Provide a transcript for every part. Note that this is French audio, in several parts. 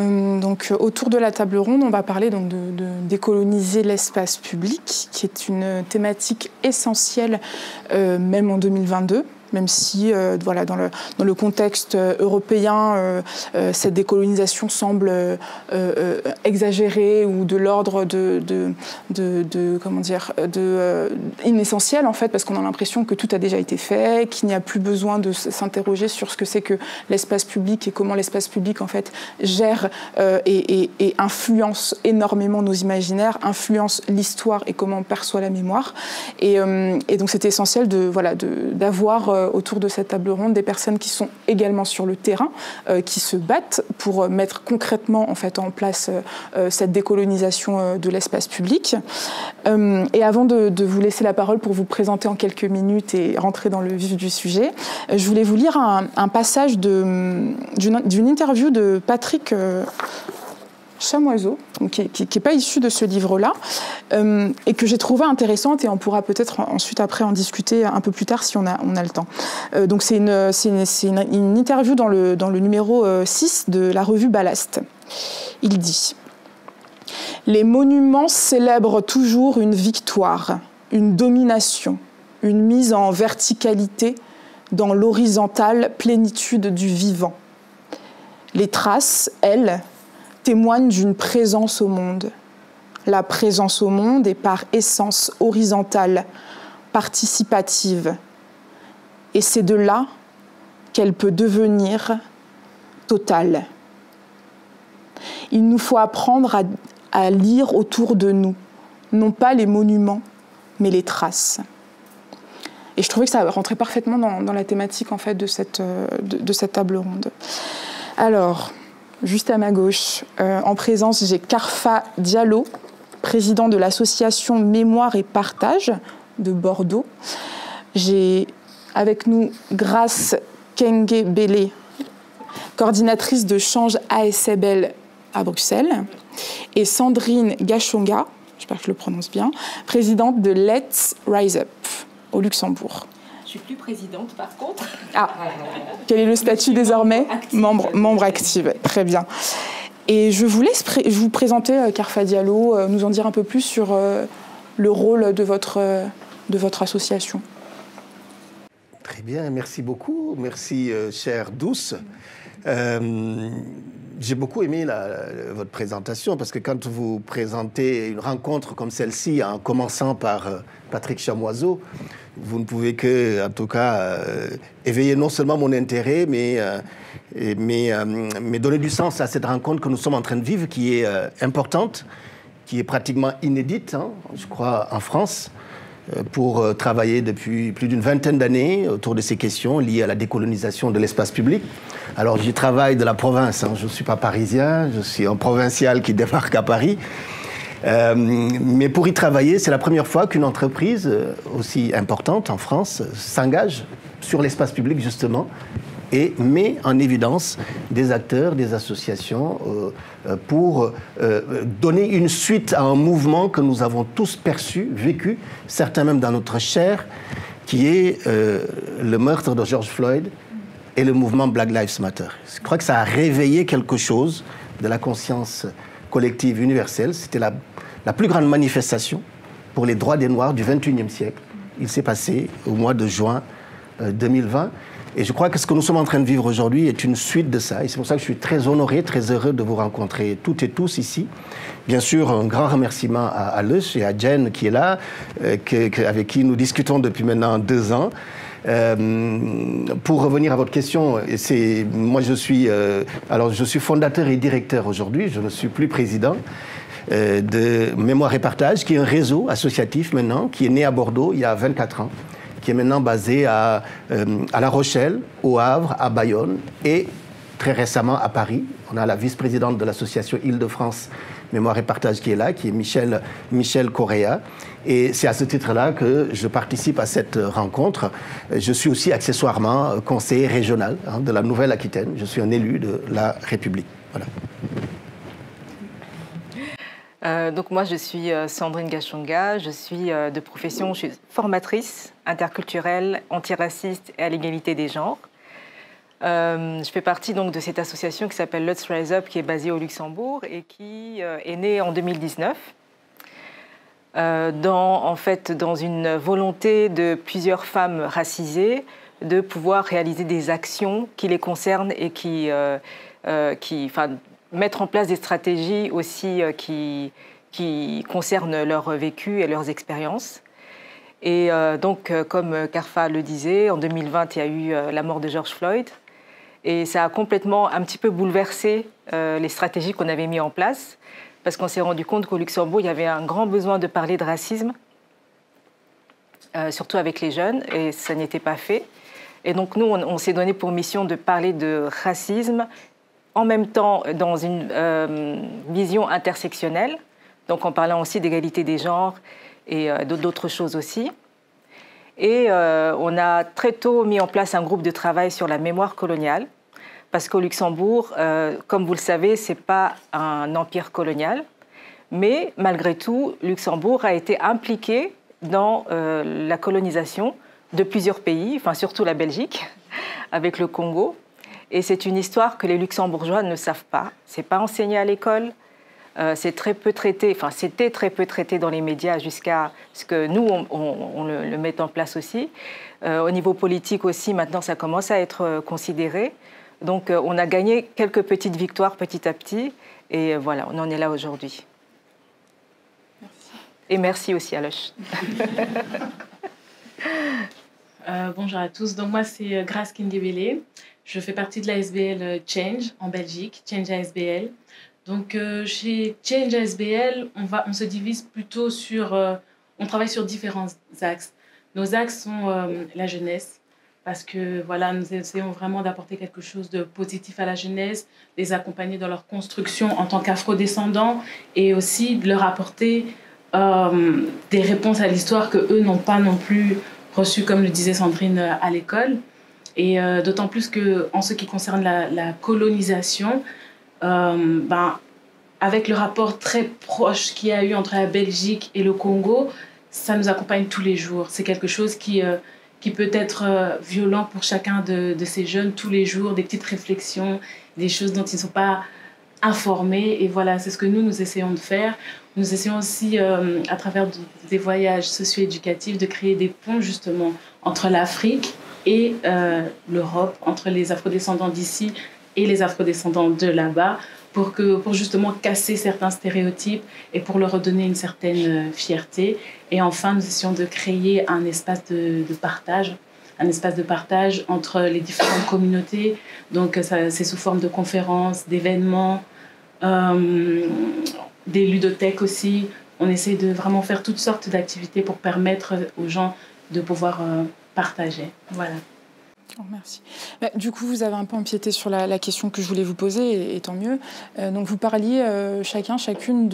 Donc, autour de la table ronde, on va parler donc, de décoloniser l'espace public, qui est une thématique essentielle, même en 2022. Même si, voilà, dans le contexte européen, cette décolonisation semble exagérée ou de l'ordre inessentiel, en fait, parce qu'on a l'impression que tout a déjà été fait, qu'il n'y a plus besoin de s'interroger sur ce que c'est que l'espace public et comment l'espace public, en fait, gère et influence énormément nos imaginaires, influence l'histoire et comment on perçoit la mémoire. Et donc, c'était essentiel d'avoir autour de cette table ronde des personnes qui sont également sur le terrain, qui se battent pour mettre concrètement en fait en place cette décolonisation de l'espace public. Et avant de vous laisser la parole pour vous présenter en quelques minutes et rentrer dans le vif du sujet, je voulais vous lire un passage d'une interview de Patrick Chamoiseau, qui n'est pas issu de ce livre-là, et que j'ai trouvé intéressante, et on pourra peut-être ensuite après en discuter un peu plus tard si on a le temps. Donc c'est une interview dans le numéro 6 de la revue Ballast. Il dit « Les monuments célèbrent toujours une victoire, une domination, une mise en verticalité dans l'horizontale plénitude du vivant. Les traces, elles, témoigne d'une présence au monde. La présence au monde est par essence horizontale, participative. Et c'est de là qu'elle peut devenir totale. Il nous faut apprendre à lire autour de nous, non pas les monuments, mais les traces. » Et je trouvais que ça rentrait parfaitement dans la thématique en fait, de cette table ronde. Alors, juste à ma gauche, en présence, j'ai Karfa Diallo, président de l'association Mémoire et Partage de Bordeaux. J'ai avec nous Grace Kengue-Bélé, coordinatrice de Change ASBL à Bruxelles, et Sandrine Gachonga, j'espère que je le prononce bien, présidente de Let's Rise Up au Luxembourg. Je suis plus présidente, par contre. Ah, quel est le statut désormais ? Membre active, très bien. Et je vous laisse vous présenter Karfa Diallo, nous en dire un peu plus sur le rôle de votre association. Très bien, merci beaucoup. Merci, chère Douce. J'ai beaucoup aimé votre présentation parce que quand vous présentez une rencontre comme celle-ci, en commençant par Patrick Chamoiseau, vous ne pouvez que, en tout cas, éveiller non seulement mon intérêt, mais donner du sens à cette rencontre que nous sommes en train de vivre, qui est importante, qui est pratiquement inédite, hein, je crois, en France, pour travailler depuis plus d'une vingtaine d'années autour de ces questions liées à la décolonisation de l'espace public. Alors, j'y travaille de la province, hein, je ne suis pas parisien, je suis un provincial qui débarque à Paris. Mais pour y travailler, c'est la première fois qu'une entreprise aussi importante en France s'engage sur l'espace public, justement, et met en évidence des acteurs, des associations pour donner une suite à un mouvement que nous avons tous perçu, vécu, certains même dans notre chair, qui est le meurtre de George Floyd et le mouvement Black Lives Matter. Je crois que ça a réveillé quelque chose de la conscience collective universelle. C'était la plus grande manifestation pour les droits des Noirs du XXIe siècle. Il s'est passé au mois de juin 2020. Et je crois que ce que nous sommes en train de vivre aujourd'hui est une suite de ça. Et c'est pour ça que je suis très honoré, très heureux de vous rencontrer toutes et tous ici. Bien sûr, un grand remerciement à Lush et à Jen qui est là, avec qui nous discutons depuis maintenant 2 ans. Pour revenir à votre question, moi je suis fondateur et directeur aujourd'hui, je ne suis plus président de Mémoire et Partage, qui est un réseau associatif maintenant, qui est né à Bordeaux il y a 24 ans, qui est maintenant basé à La Rochelle, au Havre, à Bayonne et très récemment à Paris. On a la vice-présidente de l'association Île-de-France Mémoire et Partage qui est là, qui est Michel Correa. Et c'est à ce titre-là que je participe à cette rencontre. Je suis aussi accessoirement conseiller régional de la Nouvelle-Aquitaine. Je suis un élu de la République. Voilà. Donc moi, je suis Sandrine Gachonga. Je suis de profession, je suis formatrice interculturelle, antiraciste et à l'égalité des genres. Je fais partie donc de cette association qui s'appelle Let's Rise Up, qui est basée au Luxembourg et qui est née en 2019. Dans une volonté de plusieurs femmes racisées de pouvoir réaliser des actions qui les concernent et mettre en place des stratégies aussi qui concernent leur vécu et leurs expériences. Et comme Carfa le disait, en 2020, il y a eu la mort de George Floyd. Et ça a complètement un petit peu bouleversé les stratégies qu'on avait mises en place, parce qu'on s'est rendu compte qu'au Luxembourg, il y avait un grand besoin de parler de racisme, surtout avec les jeunes, et ça n'était pas fait. Et donc nous, on s'est donné pour mission de parler de racisme, en même temps dans une vision intersectionnelle, donc en parlant aussi d'égalité des genres et d'autres choses aussi. Et on a très tôt mis en place un groupe de travail sur la mémoire coloniale, parce qu'au Luxembourg, comme vous le savez, ce n'est pas un empire colonial, mais malgré tout, Luxembourg a été impliqué dans la colonisation de plusieurs pays, enfin surtout la Belgique, avec le Congo. Et c'est une histoire que les Luxembourgeois ne savent pas. Ce n'est pas enseigné à l'école. C'est très peu traité, enfin c'était très peu traité dans les médias jusqu'à ce que nous, on le mette en place aussi. Au niveau politique aussi, maintenant, ça commence à être considéré. Donc on a gagné quelques petites victoires petit à petit. Et voilà, on en est là aujourd'hui. Merci. Et merci aussi à Loche. Bonjour à tous. Donc moi, c'est Grace Kindebele. Je fais partie de la SBL Change en Belgique, Change ASBL. Donc, chez Change ASBL, on se divise plutôt sur... on travaille sur différents axes. Nos axes sont la jeunesse, parce que voilà, nous essayons vraiment d'apporter quelque chose de positif à la jeunesse, les accompagner dans leur construction en tant qu'afro-descendants et aussi de leur apporter des réponses à l'histoire qu'eux n'ont pas non plus reçues, comme le disait Sandrine, à l'école. Et d'autant plus qu'en ce qui concerne la colonisation, avec le rapport très proche qu'il y a eu entre la Belgique et le Congo, ça nous accompagne tous les jours. C'est quelque chose qui peut être violent pour chacun de ces jeunes tous les jours, des petites réflexions, des choses dont ils ne sont pas informés. Et voilà, c'est ce que nous essayons de faire. Nous essayons aussi, à travers des voyages socio-éducatifs, de créer des ponts justement entre l'Afrique et l'Europe, entre les afrodescendants d'ici et les afrodescendants de là-bas, pour justement casser certains stéréotypes et pour leur redonner une certaine fierté. Et enfin, nous essayons de créer un espace de partage, entre les différentes communautés. Donc, c'est sous forme de conférences, d'événements, des ludothèques aussi. On essaie de vraiment faire toutes sortes d'activités pour permettre aux gens de pouvoir partager. Voilà. Oh, merci. Du coup, vous avez un peu empiété sur la question que je voulais vous poser, et tant mieux. Donc, vous parliez chacune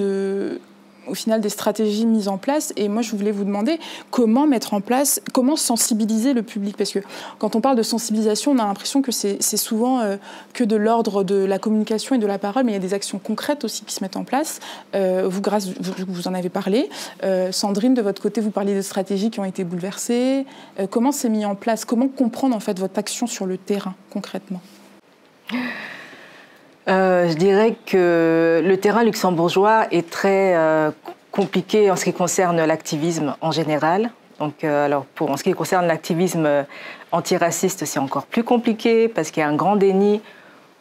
au final des stratégies mises en place. Et moi, je voulais vous demander comment mettre en place, comment sensibiliser le public. Parce que quand on parle de sensibilisation, on a l'impression que c'est souvent que de l'ordre de la communication et de la parole, mais il y a des actions concrètes aussi qui se mettent en place. Vous en avez parlé. Sandrine, de votre côté, vous parliez de stratégies qui ont été bouleversées. Comment c'est mis en place? Comment comprendre en fait votre action sur le terrain, concrètement? Je dirais que le terrain luxembourgeois est très compliqué en ce qui concerne l'activisme en général. Donc, en ce qui concerne l'activisme antiraciste, c'est encore plus compliqué parce qu'il y a un grand déni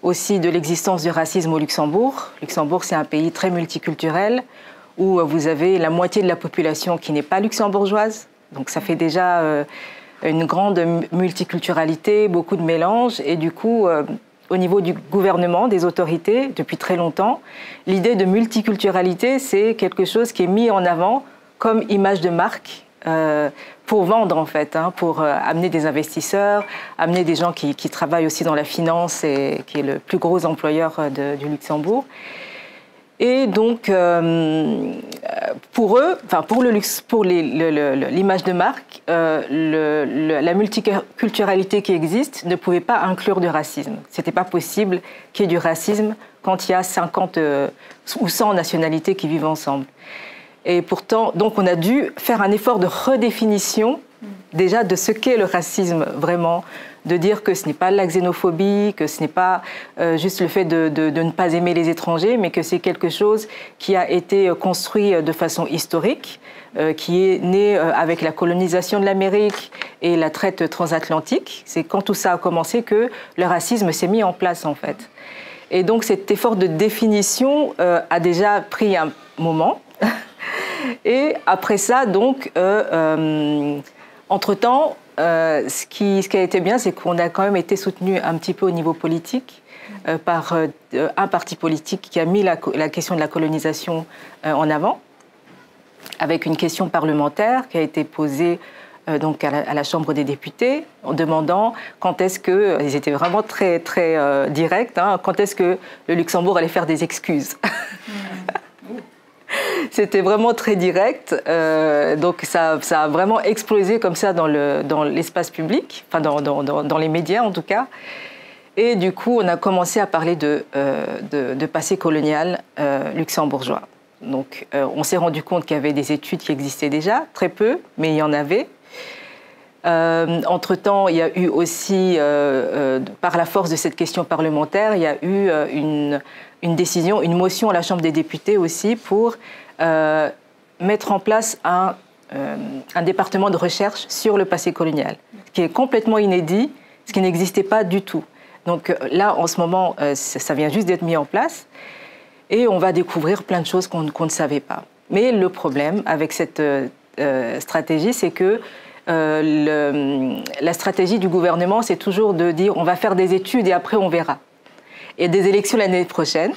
aussi de l'existence du racisme au Luxembourg. Luxembourg, c'est un pays très multiculturel où vous avez la moitié de la population qui n'est pas luxembourgeoise. Donc, ça fait déjà une grande multiculturalité, beaucoup de mélanges et du coup... au niveau du gouvernement, des autorités, depuis très longtemps, l'idée de multiculturalité, c'est quelque chose qui est mis en avant comme image de marque pour vendre, en fait, pour amener des investisseurs, amener des gens qui travaillent aussi dans la finance et qui est le plus gros employeur du Luxembourg. Et donc, pour eux, enfin pour l'image de marque, la multiculturalité qui existe ne pouvait pas inclure du racisme. C'était pas possible qu'il y ait du racisme quand il y a 50 ou 100 nationalités qui vivent ensemble. Et pourtant, donc on a dû faire un effort de redéfinition déjà de ce qu'est le racisme vraiment, de dire que ce n'est pas la xénophobie, que ce n'est pas juste le fait de ne pas aimer les étrangers, mais que c'est quelque chose qui a été construit de façon historique, qui est né avec la colonisation de l'Amérique et la traite transatlantique. C'est quand tout ça a commencé que le racisme s'est mis en place, en fait. Et donc cet effort de définition a déjà pris un moment. Et après ça, donc, entre-temps, ce qui a été bien, c'est qu'on a quand même été soutenu un petit peu au niveau politique par un parti politique qui a mis la question de la colonisation en avant, avec une question parlementaire qui a été posée donc à la Chambre des députés, en demandant quand est-ce que, ils étaient vraiment très, très directs, hein, quand est-ce que le Luxembourg allait faire des excuses. C'était vraiment très direct, donc ça a vraiment explosé comme ça dans l'espace public, enfin dans les médias en tout cas. Et du coup, on a commencé à parler de passé colonial luxembourgeois. Donc on s'est rendu compte qu'il y avait des études qui existaient déjà, très peu, mais il y en avait. Entre-temps, il y a eu aussi, par la force de cette question parlementaire, il y a eu une décision, une motion à la Chambre des députés aussi pour mettre en place un département de recherche sur le passé colonial, ce qui est complètement inédit, ce qui n'existait pas du tout. Donc là, en ce moment, ça vient juste d'être mis en place et on va découvrir plein de choses qu'on ne savait pas. Mais le problème avec cette stratégie, c'est que la stratégie du gouvernement, c'est toujours de dire on va faire des études et après on verra. Et des élections l'année prochaine.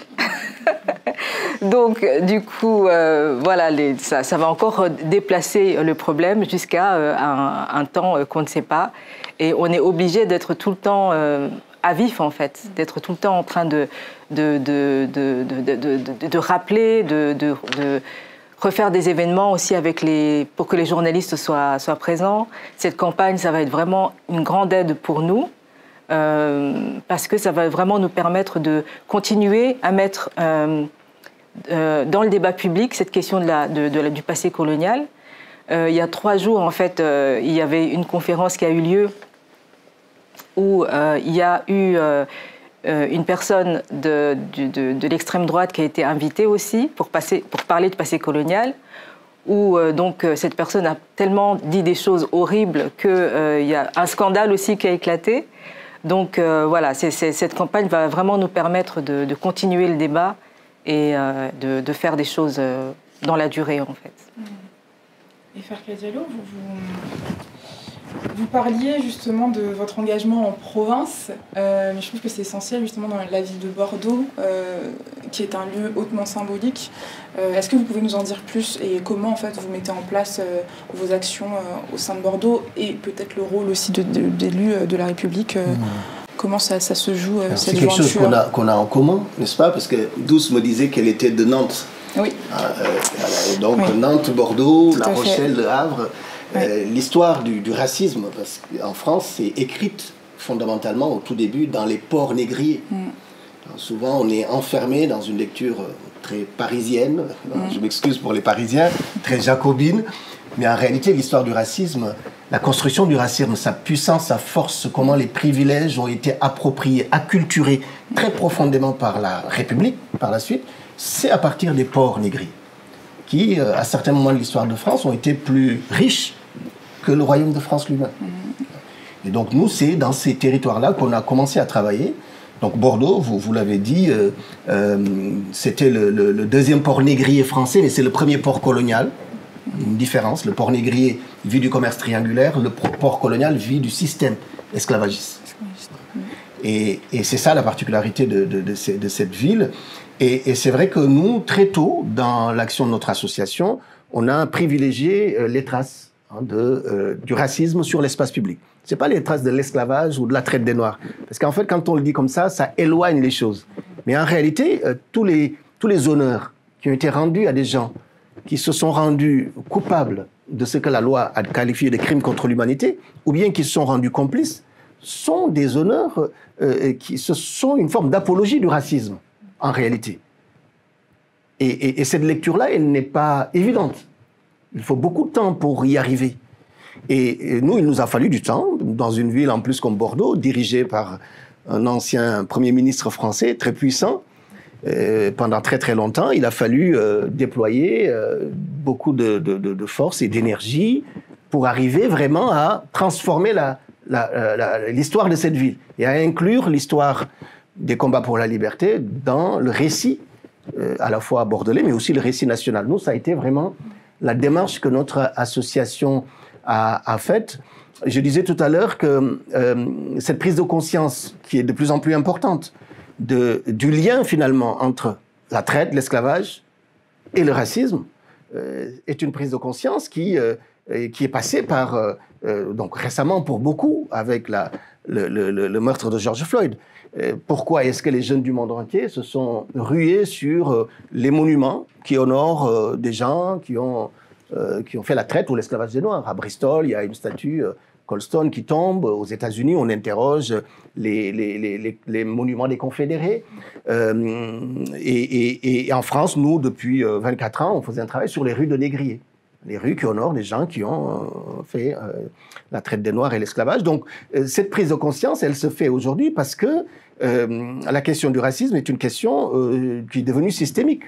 Donc, du coup, voilà, ça va encore déplacer le problème jusqu'à un temps qu'on ne sait pas. Et on est obligé d'être tout le temps à vif, en fait, d'être tout le temps en train de rappeler, de refaire des événements aussi pour que les journalistes soient présents. Cette campagne, ça va être vraiment une grande aide pour nous. Parce que ça va vraiment nous permettre de continuer à mettre dans le débat public cette question du passé colonial. Il y a 3 jours, en fait, il y avait une conférence qui a eu lieu où il y a eu une personne de l'extrême droite qui a été invitée aussi pour parler de passé colonial, où donc cette personne a tellement dit des choses horribles qu'il y a un scandale aussi qui a éclaté. Donc voilà, cette campagne va vraiment nous permettre de continuer le débat et de faire des choses dans la durée, en fait. Et Ferka Diallo, vous parliez justement de votre engagement en province, mais je trouve que c'est essentiel justement dans la ville de Bordeaux, qui est un lieu hautement symbolique. Est-ce que vous pouvez nous en dire plus et comment en fait vous mettez en place vos actions au sein de Bordeaux et peut-être le rôle aussi d'élus de la République Comment ça se joue cette jointure? C'est quelque chose qu'on a en commun, n'est-ce pas? Parce que Douce me disait qu'elle était de Nantes. Oui. Donc oui. Nantes, Bordeaux, La Rochelle, Le Havre. Oui. L'histoire du racisme en France c'est écrite fondamentalement au tout début dans les ports négriers. Souvent on est enfermé dans une lecture très parisienne, je m'excuse pour les Parisiens, très jacobine, mais en réalité l'histoire du racisme, la construction du racisme, sa puissance, sa force, comment les privilèges ont été appropriés, acculturés très profondément par la République par la suite, c'est à partir des ports négriers qui, à certains moments de l'histoire de France, ont été plus riches que le royaume de France lui-même. Et donc nous, c'est dans ces territoires-là qu'on a commencé à travailler. Donc Bordeaux, vous l'avez dit, c'était le deuxième port négrier français, mais c'est le premier port colonial. Une différence, le port négrier vit du commerce triangulaire, le port colonial vit du système esclavagiste. Et c'est ça la particularité de cette ville. Et c'est vrai que nous, très tôt, dans l'action de notre association, on a privilégié les traces du racisme sur l'espace public. Ce n'est pas les traces de l'esclavage ou de la traite des Noirs. Parce qu'en fait, quand on le dit comme ça éloigne les choses. Mais en réalité, tous les honneurs qui ont été rendus à des gens qui se sont rendus coupables de ce que la loi a qualifié de crimes contre l'humanité, ou bien qui se sont rendus complices, sont des honneurs qui sont une forme d'apologie du racisme, en réalité. Et cette lecture-là, elle n'est pas évidente. Il faut beaucoup de temps pour y arriver. Et nous, il nous a fallu du temps, dans une ville en plus comme Bordeaux, dirigée par un ancien Premier ministre français très puissant. Pendant très très longtemps, il a fallu déployer beaucoup de force et d'énergie pour arriver vraiment à transformer l'histoire de cette ville et à inclure l'histoire des combats pour la liberté dans le récit à la fois bordelais, mais aussi le récit national. Nous, ça a été vraiment la démarche que notre association a faite. Je disais tout à l'heure que cette prise de conscience qui est de plus en plus importante du lien finalement entre la traite, l'esclavage et le racisme est une prise de conscience qui est passée par, donc récemment pour beaucoup, avec le meurtre de George Floyd. Pourquoi est-ce que les jeunes du monde entier se sont rués sur les monuments qui honorent des gens qui ont fait la traite ou l'esclavage des Noirs? À Bristol, il y a une statue Colston qui tombe. Aux États-Unis, on interroge les monuments des Confédérés. Et en France, nous, depuis 24 ans, on faisait un travail sur les rues de Négrier. Les rues qui honorent les gens qui ont fait la traite des Noirs et l'esclavage. Donc, cette prise de conscience, elle se fait aujourd'hui parce que la question du racisme est une question qui est devenue systémique.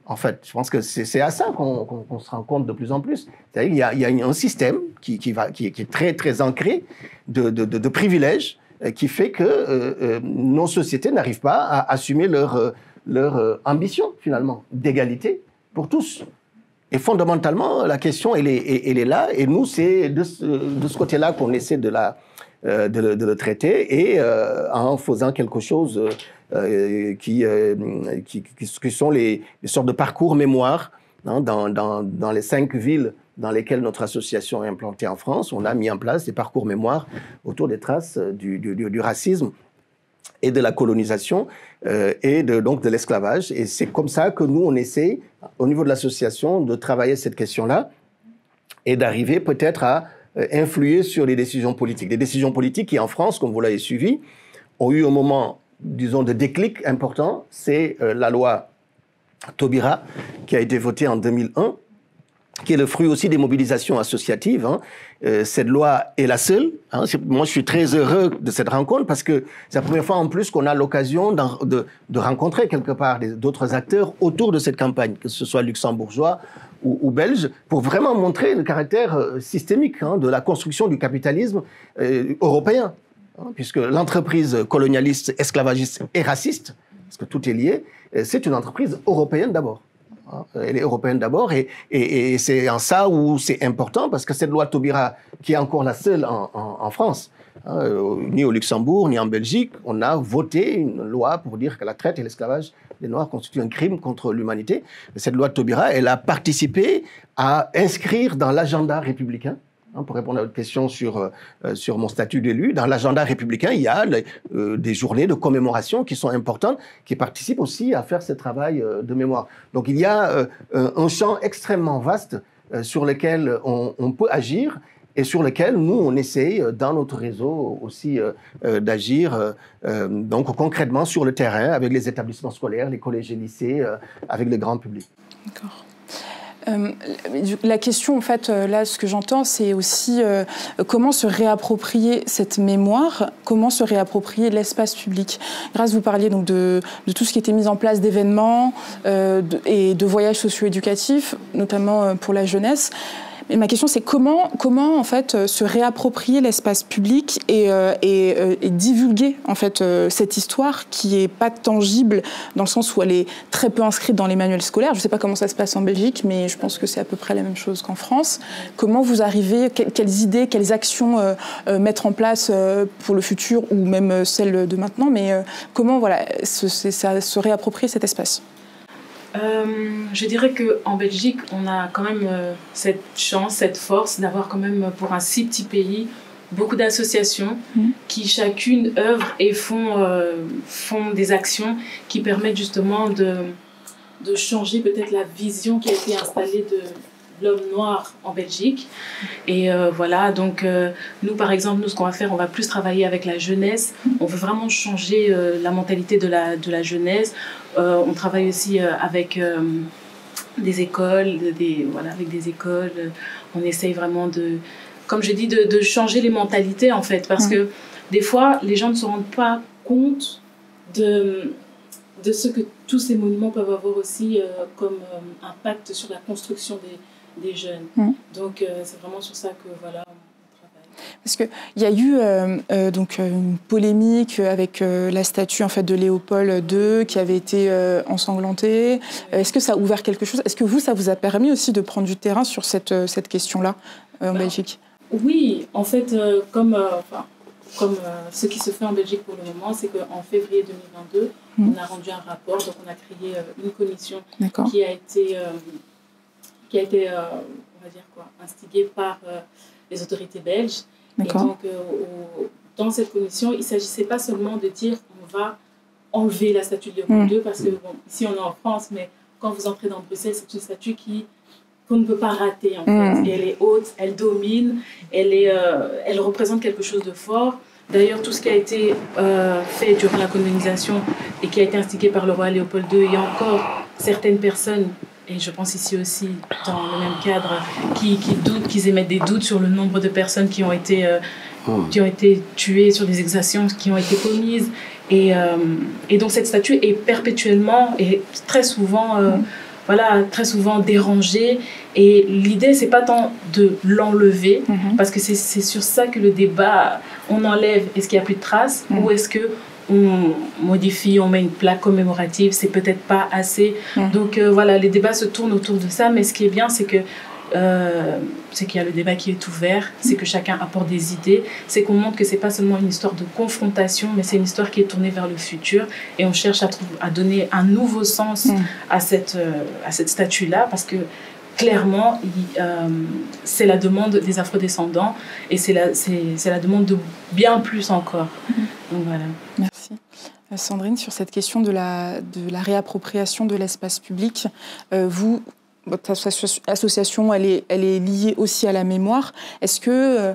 En fait, je pense que c'est à ça qu'on se rend compte de plus en plus. C'est-à-dire qu'il y a un système qui est très, très ancré de privilèges qui fait que nos sociétés n'arrivent pas à assumer leur ambition, finalement, d'égalité pour tous. Et fondamentalement, la question, elle est là. Et nous, c'est de ce côté-là qu'on essaie de le traiter et en faisant quelque chose qui sont les sortes de parcours mémoire dans les 5 villes dans lesquelles notre association est implantée en France. On a mis en place des parcours mémoire autour des traces du racisme et de la colonisation et donc de l'esclavage. Et c'est comme ça que nous, on essaie, au niveau de l'association, de travailler cette question-là et d'arriver peut-être à influer sur les décisions politiques. Des décisions politiques qui, en France, comme vous l'avez suivi, ont eu un moment, disons, de déclic important. C'est la loi Taubira, qui a été votée en 2001, qui est le fruit aussi des mobilisations associatives. Cette loi est la seule. Moi, je suis très heureux de cette rencontre parce que c'est la première fois en plus qu'on a l'occasion de rencontrer quelque part d'autres acteurs autour de cette campagne, que ce soit luxembourgeois ou belges, pour vraiment montrer le caractère systémique de la construction du capitalisme européen. Puisque l'entreprise colonialiste, esclavagiste et raciste, parce que tout est lié, c'est une entreprise européenne d'abord. Elle est européenne d'abord et c'est en ça où c'est important parce que cette loi Taubira, qui est encore la seule en France, ni au Luxembourg, ni en Belgique, on a voté une loi pour dire que la traite et l'esclavage des Noirs constituent un crime contre l'humanité. Cette loi Taubira, elle a participé à inscrire dans l'agenda républicain. Pour répondre à votre question sur mon statut d'élu, dans l'agenda républicain, il y a des journées de commémoration qui sont importantes, qui participent aussi à faire ce travail de mémoire. Donc il y a un champ extrêmement vaste sur lequel on peut agir et sur lequel nous, on essaye, dans notre réseau aussi, d'agir donc concrètement sur le terrain, avec les établissements scolaires, les collèges et lycées, avec le grand public. D'accord. La question, en fait, là, ce que j'entends, c'est aussi comment se réapproprier cette mémoire, comment se réapproprier l'espace public. Grâce, vous parliez donc de tout ce qui était mis en place d'événements et de voyages socio-éducatifs, notamment pour la jeunesse. Mais ma question, c'est comment en fait se réapproprier l'espace public et divulguer en fait cette histoire qui est pas tangible dans le sens où elle est très peu inscrite dans les manuels scolaires. Je sais pas comment ça se passe en Belgique, mais je pense que c'est à peu près la même chose qu'en France. Comment vous arrivez, quelles idées, quelles actions mettre en place pour le futur ou même celles de maintenant, mais comment se réapproprier cet espace? Je dirais qu'en Belgique, on a quand même cette chance, cette force d'avoir quand même, pour un si petit pays, beaucoup d'associations qui chacune œuvrent et font des actions qui permettent justement de changer peut-être la vision qui a été installée de l'homme noir en Belgique. Et voilà, donc nous par exemple, ce qu'on va faire, on va plus travailler avec la jeunesse. On veut vraiment changer la mentalité de la jeunesse. On travaille aussi avec des écoles, avec des écoles. On essaye vraiment comme je dis, de changer les mentalités, en fait. Parce que des fois, les gens ne se rendent pas compte de ce que tous ces monuments peuvent avoir aussi comme impact sur la construction des jeunes. Donc, c'est vraiment sur ça que, voilà, on travaille. Parce qu'il y a eu donc, une polémique avec la statue en fait, de Léopold II qui avait été ensanglantée. Est-ce que ça a ouvert quelque chose? Est-ce que ça vous a permis aussi de prendre du terrain sur cette question-là en Belgique? Oui, en fait, comme ce qui se fait en Belgique pour le moment, c'est qu'en février 2022, on a rendu un rapport, donc on a créé une commission qui a été on va dire quoi, instigée par les autorités belges. Et donc, dans cette commission, il ne s'agissait pas seulement de dire on va enlever la statue de Léopold II, parce que bon, ici on est en France, mais quand vous entrez dans Bruxelles, c'est une statue qu'on ne peut pas rater en fait. Et elle est haute, elle domine, elle représente quelque chose de fort. D'ailleurs, tout ce qui a été fait durant la colonisation et qui a été instigé par le roi Léopold II, il y a encore certaines personnes, et je pense ici aussi dans le même cadre, qui doutent, qui émettent des doutes sur le nombre de personnes qui ont été tuées, sur des exactions qui ont été commises. Et donc cette statue est perpétuellement et très souvent dérangée. Et l'idée, c'est pas tant de l'enlever, parce que c'est sur ça que le débat, on enlève, est-ce qu'il n'y a plus de traces, ou est-ce qu'on modifie, on met une plaque commémorative, c'est peut-être pas assez. Donc voilà, les débats se tournent autour de ça, mais ce qui est bien, c'est qu'il y a le débat qui est ouvert, c'est que chacun apporte des idées, c'est qu'on montre que c'est pas seulement une histoire de confrontation, mais c'est une histoire qui est tournée vers le futur, et on cherche à donner un nouveau sens à cette statue-là, parce que clairement, c'est la demande des afrodescendants, et c'est la demande de bien plus encore. Donc voilà. Merci. Sandrine, sur cette question de la réappropriation de l'espace public, votre association, elle est liée aussi à la mémoire. Est-ce que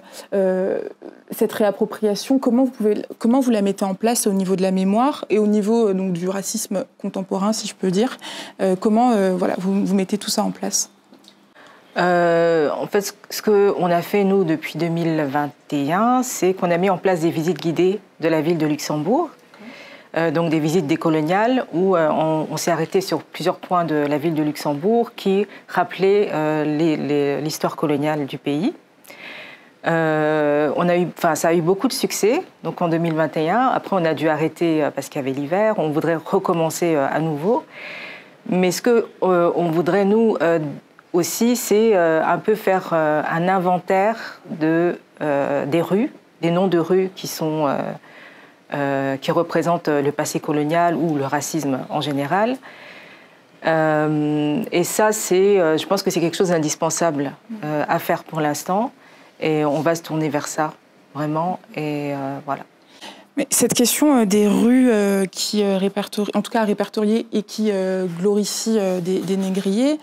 cette réappropriation, comment vous la mettez en place au niveau de la mémoire et au niveau donc, du racisme contemporain, si je peux dire, comment vous mettez tout ça en place? En fait, ce qu'on a fait, nous, depuis 2021, c'est qu'on a mis en place des visites guidées de la ville de Luxembourg. Donc des visites décoloniales où on s'est arrêté sur plusieurs points de la ville de Luxembourg qui rappelaient l'histoire coloniale du pays. Ça a eu beaucoup de succès, donc en 2021. Après, on a dû arrêter parce qu'il y avait l'hiver. On voudrait recommencer à nouveau. Mais ce qu'on voudrait, nous, aussi, c'est un peu faire un inventaire des rues, des noms de rues qui représentent le passé colonial ou le racisme en général. Et ça, je pense que c'est quelque chose d'indispensable à faire pour l'instant. Et on va se tourner vers ça, vraiment. Et voilà. Mais cette question des rues qui répertorient, en tout cas répertoriées et qui glorifient des négriers,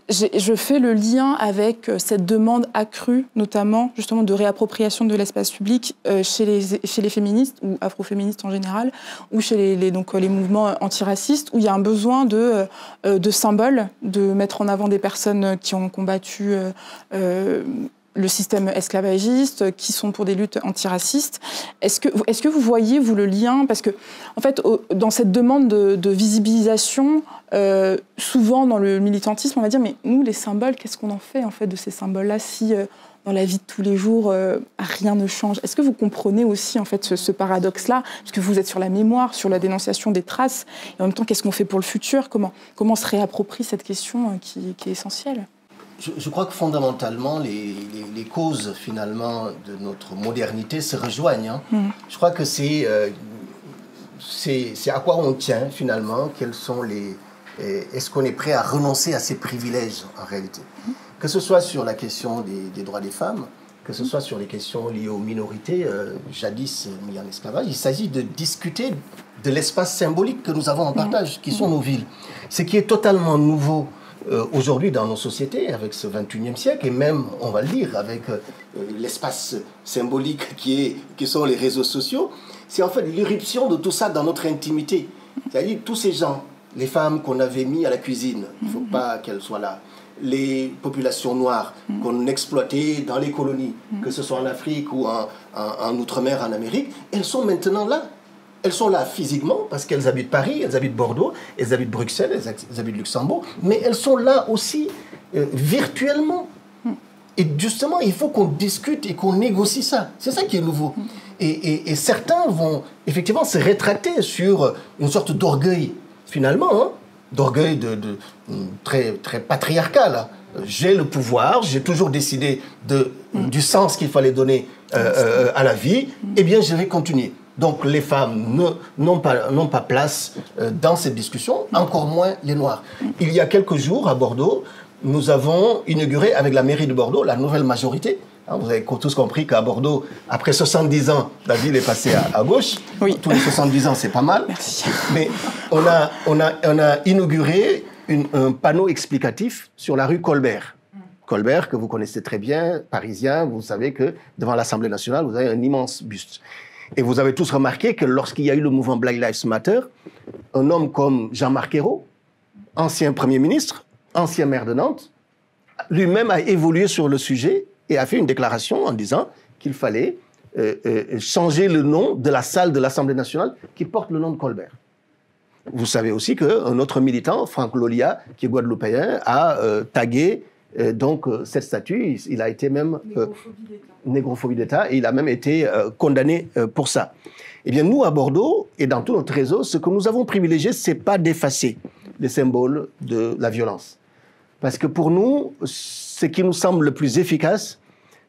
je fais le lien avec cette demande accrue, notamment justement de réappropriation de l'espace public chez les féministes ou afroféministes en général, ou chez les mouvements antiracistes, où il y a un besoin de symboles, de mettre en avant des personnes qui ont combattu le système esclavagiste, qui sont pour des luttes antiracistes. Est-ce que vous voyez, vous, le lien? Parce que, en fait, dans cette demande de visibilisation, souvent dans le militantisme, on va dire, mais nous, les symboles, qu'est-ce qu'on en fait, en fait, de ces symboles-là, si dans la vie de tous les jours, rien ne change? Est-ce que vous comprenez aussi, en fait, ce paradoxe-là? Parce que vous êtes sur la mémoire, sur la dénonciation des traces, et en même temps, qu'est-ce qu'on fait pour le futur? Comment se réapproprie cette question qui est essentielle? Je crois que fondamentalement, les causes finalement de notre modernité se rejoignent. Je crois que c'est à quoi on tient finalement, est-ce qu'on est prêt à renoncer à ces privilèges en réalité. Que ce soit sur la question des droits des femmes, que ce soit sur les questions liées aux minorités, jadis mises en esclavage, il s'agit de discuter de l'espace symbolique que nous avons en partage, qui sont nos villes. Ce qui est totalement nouveau aujourd'hui dans nos sociétés, avec ce 21e siècle, et même, on va le dire, avec l'espace symbolique qui sont les réseaux sociaux, c'est en fait l'irruption de tout ça dans notre intimité. C'est-à-dire tous ces gens, les femmes qu'on avait mis à la cuisine, il ne faut pas qu'elles soient là. les populations noires qu'on exploitait dans les colonies, que ce soit en Afrique ou en Outre-mer, en Amérique, elles sont maintenant là. Elles sont là physiquement parce qu'elles habitent Paris, elles habitent Bordeaux, elles habitent Bruxelles, elles habitent Luxembourg, mais elles sont là aussi virtuellement. Et justement, il faut qu'on discute et qu'on négocie ça. C'est ça qui est nouveau. Et certains vont effectivement se rétracter sur une sorte d'orgueil, finalement, d'orgueil très, très patriarcal. J'ai le pouvoir, j'ai toujours décidé du sens qu'il fallait donner à la vie, eh bien je vais continuer. Donc les femmes n'ont pas place dans cette discussion, encore moins les Noirs. Il y a quelques jours, à Bordeaux, nous avons inauguré avec la mairie de Bordeaux la nouvelle majorité. Vous avez tous compris qu'à Bordeaux, après 70 ans, la ville est passée à gauche. Oui. Tous les 70 ans, c'est pas mal. Merci. Mais on a inauguré un panneau explicatif sur la rue Colbert. Colbert, que vous connaissez très bien, parisien, vous savez que devant l'Assemblée nationale, vous avez un immense buste. Et vous avez tous remarqué que lorsqu'il y a eu le mouvement Black Lives Matter, un homme comme Jean-Marc Ayrault, ancien Premier ministre, ancien maire de Nantes, lui-même a évolué sur le sujet et a fait une déclaration en disant qu'il fallait changer le nom de la salle de l'Assemblée nationale qui porte le nom de Colbert. Vous savez aussi qu'un autre militant, Franck Lolia, qui est guadeloupéen, a tagué cette statue. Il a été même... négrophobie d'État, et il a même été condamné pour ça. Eh bien, nous, à Bordeaux, et dans tout notre réseau, ce que nous avons privilégié, ce n'est pas d'effacer les symboles de la violence. Parce que pour nous, ce qui nous semble le plus efficace,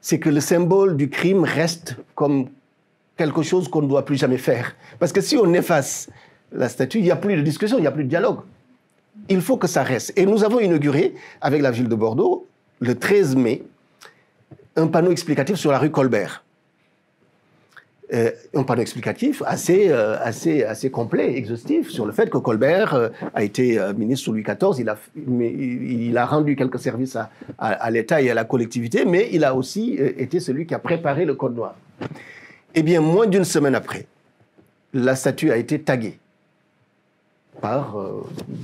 c'est que le symbole du crime reste comme quelque chose qu'on ne doit plus jamais faire. Parce que si on efface la statue, il n'y a plus de discussion, il n'y a plus de dialogue. Il faut que ça reste. Et nous avons inauguré, avec la ville de Bordeaux, le 13 mai, un panneau explicatif sur la rue Colbert. Un panneau explicatif assez complet, exhaustif, sur le fait que Colbert a été ministre sous Louis XIV, il a rendu quelques services à l'État et à la collectivité, mais il a aussi été celui qui a préparé le Code noir. Eh bien, moins d'une semaine après, la statue a été taguée par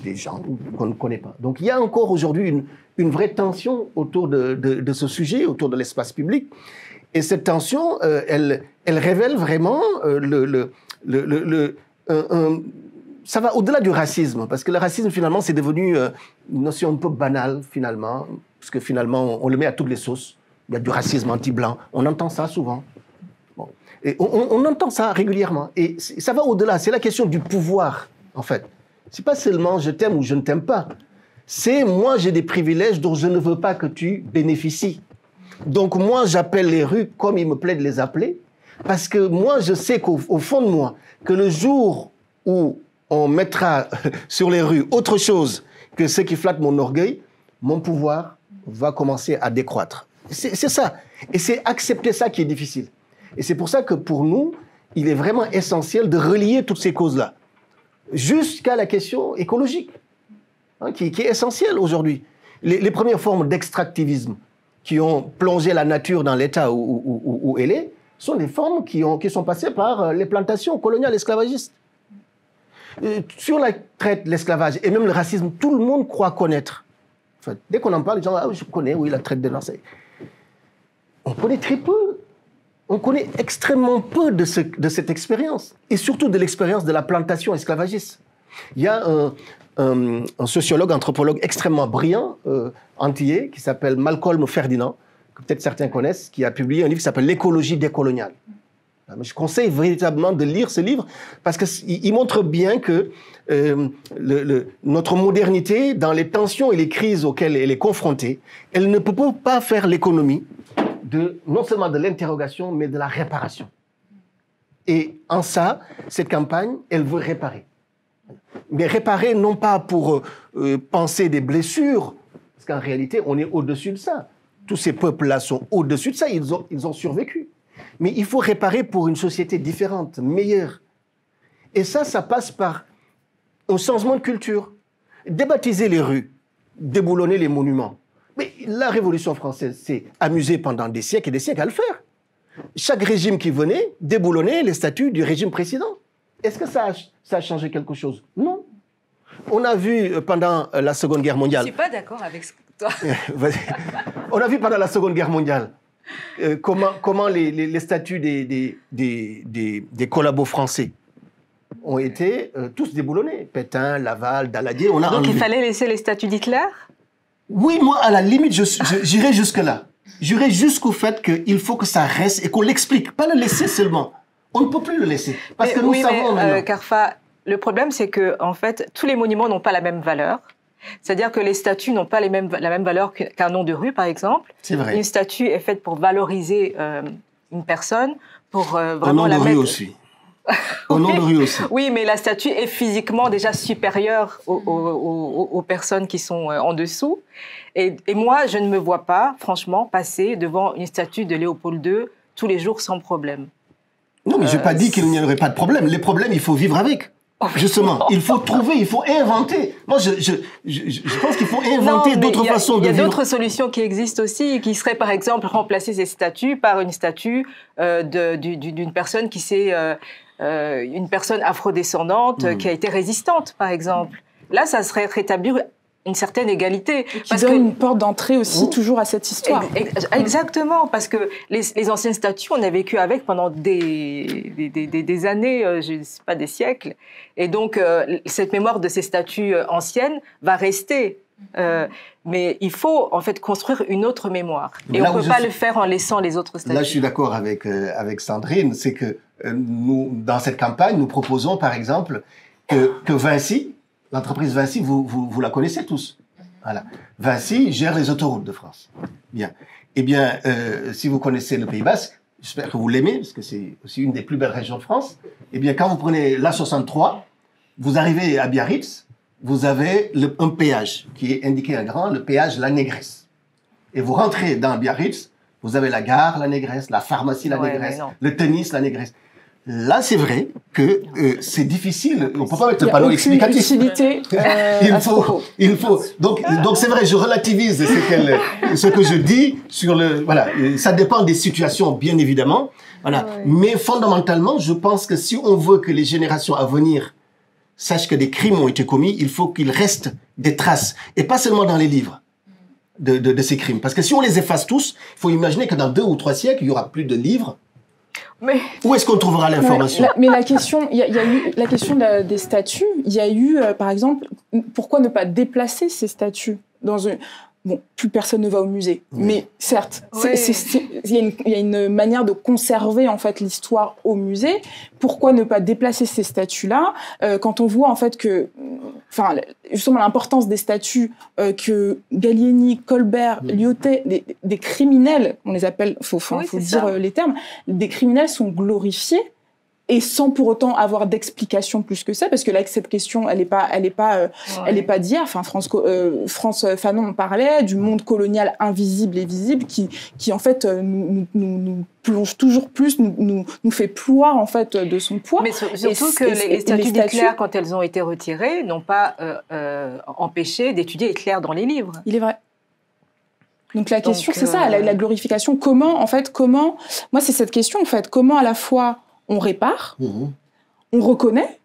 des gens qu'on ne connaît pas. Donc il y a encore aujourd'hui une vraie tension autour de ce sujet, autour de l'espace public. Et cette tension, elle révèle vraiment ça va au-delà du racisme, parce que le racisme, finalement, c'est devenu une notion un peu banale, finalement, parce que finalement, on le met à toutes les sauces. Il y a du racisme anti-blanc, on entend ça souvent. Bon. Et on entend ça régulièrement. Et ça va au-delà, c'est la question du pouvoir, en fait. C'est pas seulement je t'aime ou je ne t'aime pas. C'est moi, j'ai des privilèges dont je ne veux pas que tu bénéficies. Donc moi, j'appelle les rues comme il me plaît de les appeler, parce que moi, je sais qu'au fond de moi, que le jour où on mettra sur les rues autre chose que ce qui flatte mon orgueil, mon pouvoir va commencer à décroître. C'est ça. Et c'est accepter ça qui est difficile. Et c'est pour ça que pour nous, il est vraiment essentiel de relier toutes ces causes-là, jusqu'à la question écologique, qui est essentielle aujourd'hui. Les premières formes d'extractivisme qui ont plongé la nature dans l'état où elle est, sont des formes qui sont passées par les plantations coloniales esclavagistes. Sur la traite, l'esclavage et même le racisme, tout le monde croit connaître. Enfin, dès qu'on en parle, les gens disent « Ah, je connais, oui, la traite de Marseille ». On connaît très peu. On connaît extrêmement peu de cette expérience, et surtout de l'expérience de la plantation esclavagiste. Il y a un sociologue, anthropologue extrêmement brillant, antillais, qui s'appelle Malcolm Ferdinand, que peut-être certains connaissent, qui a publié un livre qui s'appelle « L'écologie décoloniale ». Je conseille véritablement de lire ce livre, parce qu'il montre bien que notre modernité, dans les tensions et les crises auxquelles elle est confrontée, elle ne peut pas faire l'économie non seulement de l'interrogation, mais de la réparation. Et en ça, cette campagne, elle veut réparer. Mais réparer, non pas pour penser des blessures, parce qu'en réalité, on est au-dessus de ça. Tous ces peuples-là sont au-dessus de ça, ils ont survécu. Mais il faut réparer pour une société différente, meilleure. Et ça passe par un changement de culture. Débaptiser les rues, déboulonner les monuments. Mais la Révolution française s'est amusée pendant des siècles et des siècles à le faire. Chaque régime qui venait déboulonnait les statuts du régime précédent. Est-ce que ça a changé quelque chose? Non. on a vu pendant la Seconde Guerre mondiale... Je ne suis pas d'accord avec toi. On a vu pendant la Seconde Guerre mondiale comment les statuts des collabos français ont été tous déboulonnés. Pétain, Laval, Daladier, on a Donc enlevé. il fallait laisser les statuts d'Hitler? Oui, moi, à la limite, j'irai jusque-là. J'irai jusqu'au fait qu'il faut que ça reste et qu'on l'explique, pas le laisser seulement. On ne peut plus le laisser. Parce que nous savons maintenant. Carfa, le problème, c'est que, en fait, tous les monuments n'ont pas la même valeur. C'est-à-dire que les statues n'ont pas la même valeur qu'un nom de rue, par exemple. C'est vrai. Une statue est faite pour valoriser une personne, pour vraiment un nom la de mettre... rue aussi. Au nom de rue aussi. Oui, mais la statue est physiquement déjà supérieure aux personnes qui sont en dessous. Et moi, je ne me vois pas, franchement, passer devant une statue de Léopold II tous les jours sans problème. Non, mais je n'ai pas dit qu'il n'y aurait pas de problème. Les problèmes, il faut vivre avec. Justement, il faut trouver, il faut inventer. Moi, je pense qu'il faut inventer d'autres façons de vivre. Il y a d'autres solutions qui existent aussi, qui seraient par exemple remplacer ces statues par une statue d'une personne qui s'est... une personne afrodescendante qui a été résistante, par exemple. Là, ça serait rétablir une certaine égalité. Qui donne une porte d'entrée aussi toujours à cette histoire. Exactement, parce que les anciennes statues, on a vécu avec pendant des années, je ne sais pas, des siècles. Et donc, cette mémoire de ces statues anciennes va rester. Mais il faut, en fait, construire une autre mémoire. Et on ne peut pas le faire en laissant les autres statues. Là, je suis d'accord avec Sandrine. C'est que nous, dans cette campagne, nous proposons, par exemple, que Vinci, l'entreprise Vinci, vous la connaissez tous. Voilà. Vinci gère les autoroutes de France. Bien. Eh bien, si vous connaissez le Pays Basque, j'espère que vous l'aimez, parce que c'est aussi une des plus belles régions de France. Eh bien, quand vous prenez l'A63, vous arrivez à Biarritz, vous avez un péage qui est indiqué en grand, le péage La Négresse. Et vous rentrez dans Biarritz, vous avez la gare La Négresse, la pharmacie La Négresse, le tennis La Négresse. Là, c'est vrai que c'est difficile. On ne peut pas mettre le panneau explicatif. Il faut. Donc c'est vrai, je relativise ce que je dis sur le. Voilà, ça dépend des situations, bien évidemment. Voilà. Ouais. Mais fondamentalement, je pense que si on veut que les générations à venir sachent que des crimes ont été commis, il faut qu'il reste des traces, et pas seulement dans les livres de ces crimes. Parce que si on les efface tous, il faut imaginer que dans 2 ou 3 siècles, il y aura plus de livres. Mais... Où est-ce qu'on trouvera l'information? Mais la question, il y a eu la question des statues. Il y a eu, par exemple, pourquoi ne pas déplacer ces statues dans une... Bon, plus personne ne va au musée, mais certes, il y a une manière de conserver en fait l'histoire au musée. Pourquoi ne pas déplacer ces statues-là quand on voit en fait que, enfin, justement l'importance des statues que Gallieni, Colbert, Lyautey, des criminels, on les appelle, faut dire les termes, des criminels sont glorifiés. Et sans pour autant avoir d'explication plus que ça, parce que là, cette question, elle est pas d'hier. Enfin, France Fanon en parlait du monde colonial invisible et visible qui en fait nous plonge toujours plus, nous fait ploir en fait de son poids. Mais surtout que les statues d'Hitler, quand elles ont été retirées, n'ont pas empêché d'étudier Hitler dans les livres. Il est vrai. Donc la question, c'est ça, la glorification. Comment, moi c'est cette question en fait, comment à la fois on répare, on reconnaît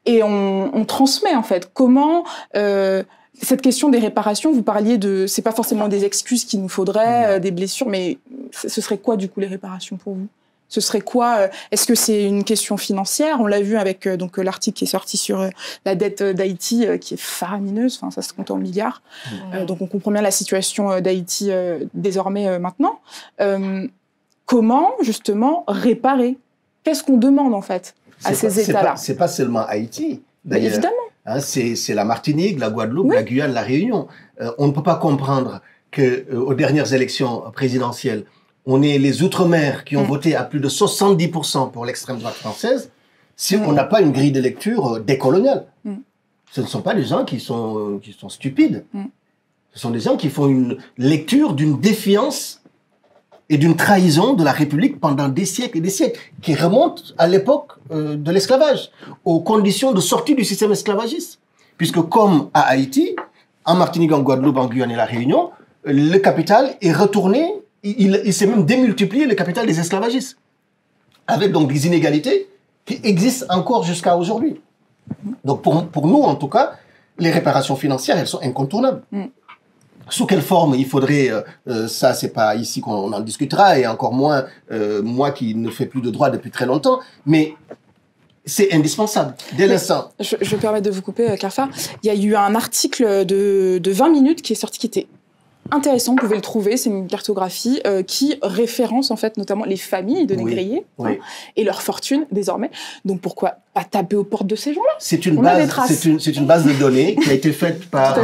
et on transmet en fait. Comment cette question des réparations, vous parliez de, c'est pas forcément des excuses qu'il nous faudrait, des blessures, mais ce serait quoi du coup les réparations pour vous? Ce serait quoi? Est-ce que c'est une question financière? On l'a vu avec donc l'article qui est sorti sur la dette d'Haïti, qui est faramineuse. Enfin, ça se compte en milliards. Donc on comprend bien la situation d'Haïti désormais maintenant. Comment justement réparer? Qu'est-ce qu'on demande, en fait, à ces États-là? C'est pas seulement Haïti, d'ailleurs. Évidemment. Hein, c'est la Martinique, la Guadeloupe, la Guyane, la Réunion. On ne peut pas comprendre qu'aux dernières élections présidentielles, on ait les Outre-mer qui ont voté à plus de 70% pour l'extrême droite française, si on n'a pas une grille de lecture décoloniale. Ce ne sont pas des gens qui sont stupides. Ce sont des gens qui font une lecture d'une défiance et d'une trahison de la République pendant des siècles et des siècles, qui remonte à l'époque de l'esclavage, aux conditions de sortie du système esclavagiste. Puisque comme à Haïti, en Martinique, en Guadeloupe, en Guyane et la Réunion, le capital est retourné, il s'est même démultiplié, le capital des esclavagistes, avec donc des inégalités qui existent encore jusqu'à aujourd'hui. Donc pour nous, en tout cas, les réparations financières, elles sont incontournables. Sous quelle forme il faudrait, ça c'est pas ici qu'on en discutera, et encore moins moi qui ne fais plus de droit depuis très longtemps, mais c'est indispensable, dès l'instant. Je vais me permettre de vous couper, Carfa. Il y a eu un article de 20 minutes qui est sorti, qui était intéressant, vous pouvez le trouver, c'est une cartographie qui référence en fait notamment les familles de négriers et leur fortune désormais. Donc pourquoi pas taper aux portes de ces gens-là? C'est une base de données qui a été faite par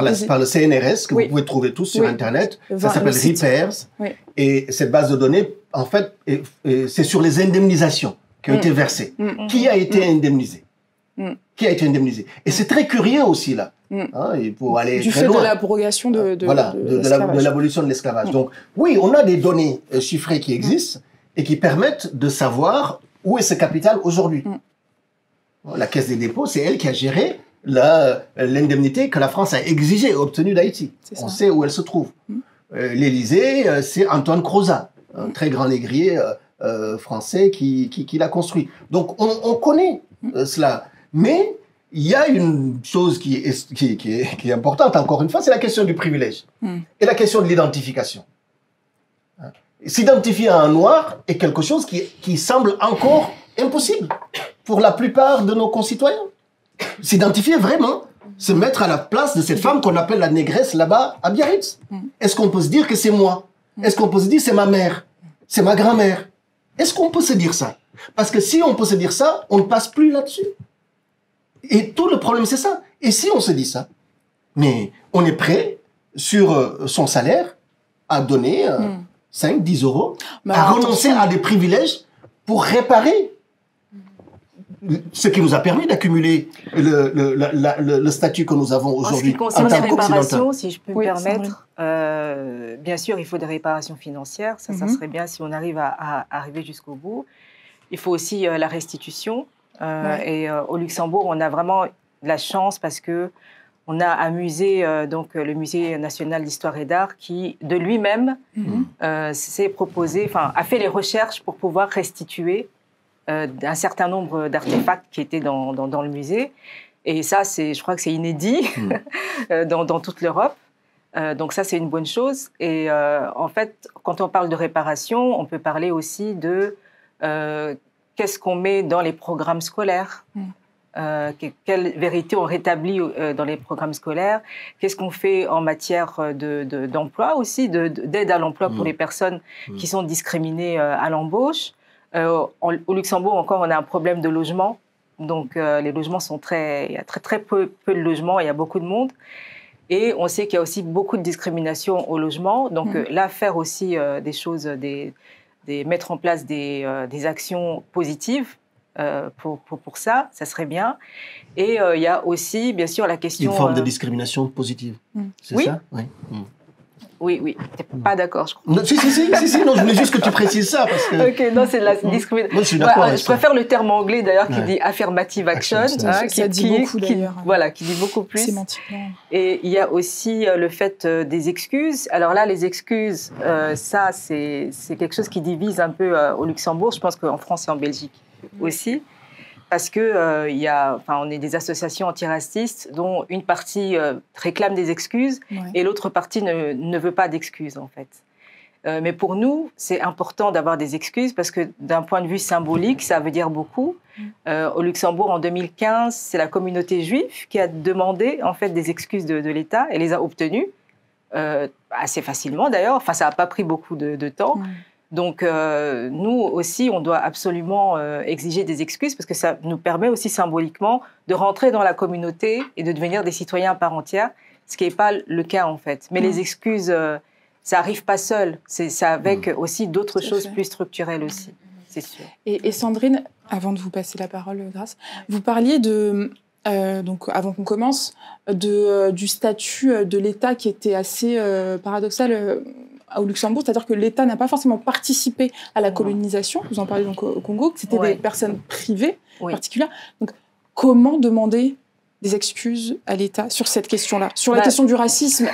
le CNRS, que vous pouvez trouver tous sur Internet. Ça s'appelle Repairs. Et cette base de données, en fait, c'est sur les indemnisations qui ont été versées. Qui a été indemnisé? Qui a été indemnisé? Et c'est très curieux aussi là. Et pour aller du très fait loin. de l'abrogation de l'abolition de l'esclavage. Donc oui, on a des données chiffrées qui existent et qui permettent de savoir où est ce capital aujourd'hui. La Caisse des dépôts, c'est elle qui a géré l'indemnité que la France a exigée et obtenue d'Haïti. On sait où elle se trouve. L'Élysée, c'est Antoine Crozat, un très grand négrier français qui l'a construit. Donc on connaît cela. Mais il y a une chose qui est importante, encore une fois, c'est la question du privilège et la question de l'identification. S'identifier à un noir est quelque chose qui semble encore impossible pour la plupart de nos concitoyens. S'identifier vraiment, se mettre à la place de cette femme qu'on appelle la négresse là-bas à Biarritz. Est-ce qu'on peut se dire que c'est moi? Est-ce qu'on peut se dire c'est ma mère? C'est ma grand-mère? Est-ce qu'on peut se dire ça? Parce que si on peut se dire ça, on ne passe plus là-dessus. Et tout le problème, c'est ça. Et si on se dit ça, mais on est prêt, sur son salaire, à donner 5, 10 euros, à renoncer à des privilèges pour réparer ce qui nous a permis d'accumuler le statut que nous avons aujourd'hui. En ce qui concerne les réparations, si je peux me permettre, bien sûr, il faut des réparations financières. Ça serait bien si on arrive à arriver jusqu'au bout. Il faut aussi la restitution. Et au Luxembourg, on a vraiment de la chance parce que on a un musée, donc le Musée national d'histoire et d'art, qui de lui-même s'est proposé, enfin a fait les recherches pour pouvoir restituer un certain nombre d'artefacts qui étaient dans le musée. Et ça, je crois que c'est inédit dans toute l'Europe. Donc ça, c'est une bonne chose. Et en fait, quand on parle de réparation, on peut parler aussi de qu'est-ce qu'on met dans les programmes scolaires, quelle vérité on rétablit dans les programmes scolaires, qu'est-ce qu'on fait en matière d'emploi aussi, d'aide à l'emploi pour les personnes qui sont discriminées à l'embauche. Au Luxembourg, encore, on a un problème de logement. Donc, les logements sont il y a très peu de logements, il y a beaucoup de monde. Et on sait qu'il y a aussi beaucoup de discrimination au logement. Donc, là, faire aussi des choses, mettre en place des actions positives pour ça serait bien. Et il y a aussi, bien sûr, la question... Une forme de discrimination positive, c'est ça? Oui. Tu n'es pas d'accord, je crois. Non, si, non, je voulais juste que tu précises ça. Parce que... Ok, non, c'est de la discrimination. Moi, je suis d'accord avec je préfère le terme anglais, d'ailleurs, qui dit affirmative action. Ça dit beaucoup, d'ailleurs. Voilà, qui dit beaucoup plus. Sémantiquement. Et il y a aussi le fait des excuses. Alors là, les excuses, ça, c'est quelque chose qui divise un peu au Luxembourg. Je pense qu'en France et en Belgique aussi. Parce que on est des associations antiracistes dont une partie réclame des excuses et l'autre partie ne veut pas d'excuses, en fait. Mais pour nous, c'est important d'avoir des excuses parce que d'un point de vue symbolique, ça veut dire beaucoup. Au Luxembourg, en 2015, c'est la communauté juive qui a demandé en fait des excuses de l'État et les a obtenues assez facilement d'ailleurs. Enfin, ça n'a pas pris beaucoup de temps. Donc, nous aussi, on doit absolument exiger des excuses parce que ça nous permet aussi symboliquement de rentrer dans la communauté et de devenir des citoyens à part entière, ce qui n'est pas le cas en fait. Mais les excuses, ça n'arrive pas seul. C'est avec aussi d'autres choses plus structurelles aussi, c'est sûr. Et Sandrine, avant de vous passer la parole, Grâce, vous parliez donc avant qu'on commence, du statut de l'État qui était assez paradoxal au Luxembourg, c'est-à-dire que l'État n'a pas forcément participé à la colonisation, vous en parlez donc au Congo, que c'était des personnes privées particulières. Donc, comment demander des excuses à l'État sur cette question-là? Sur la question du racisme,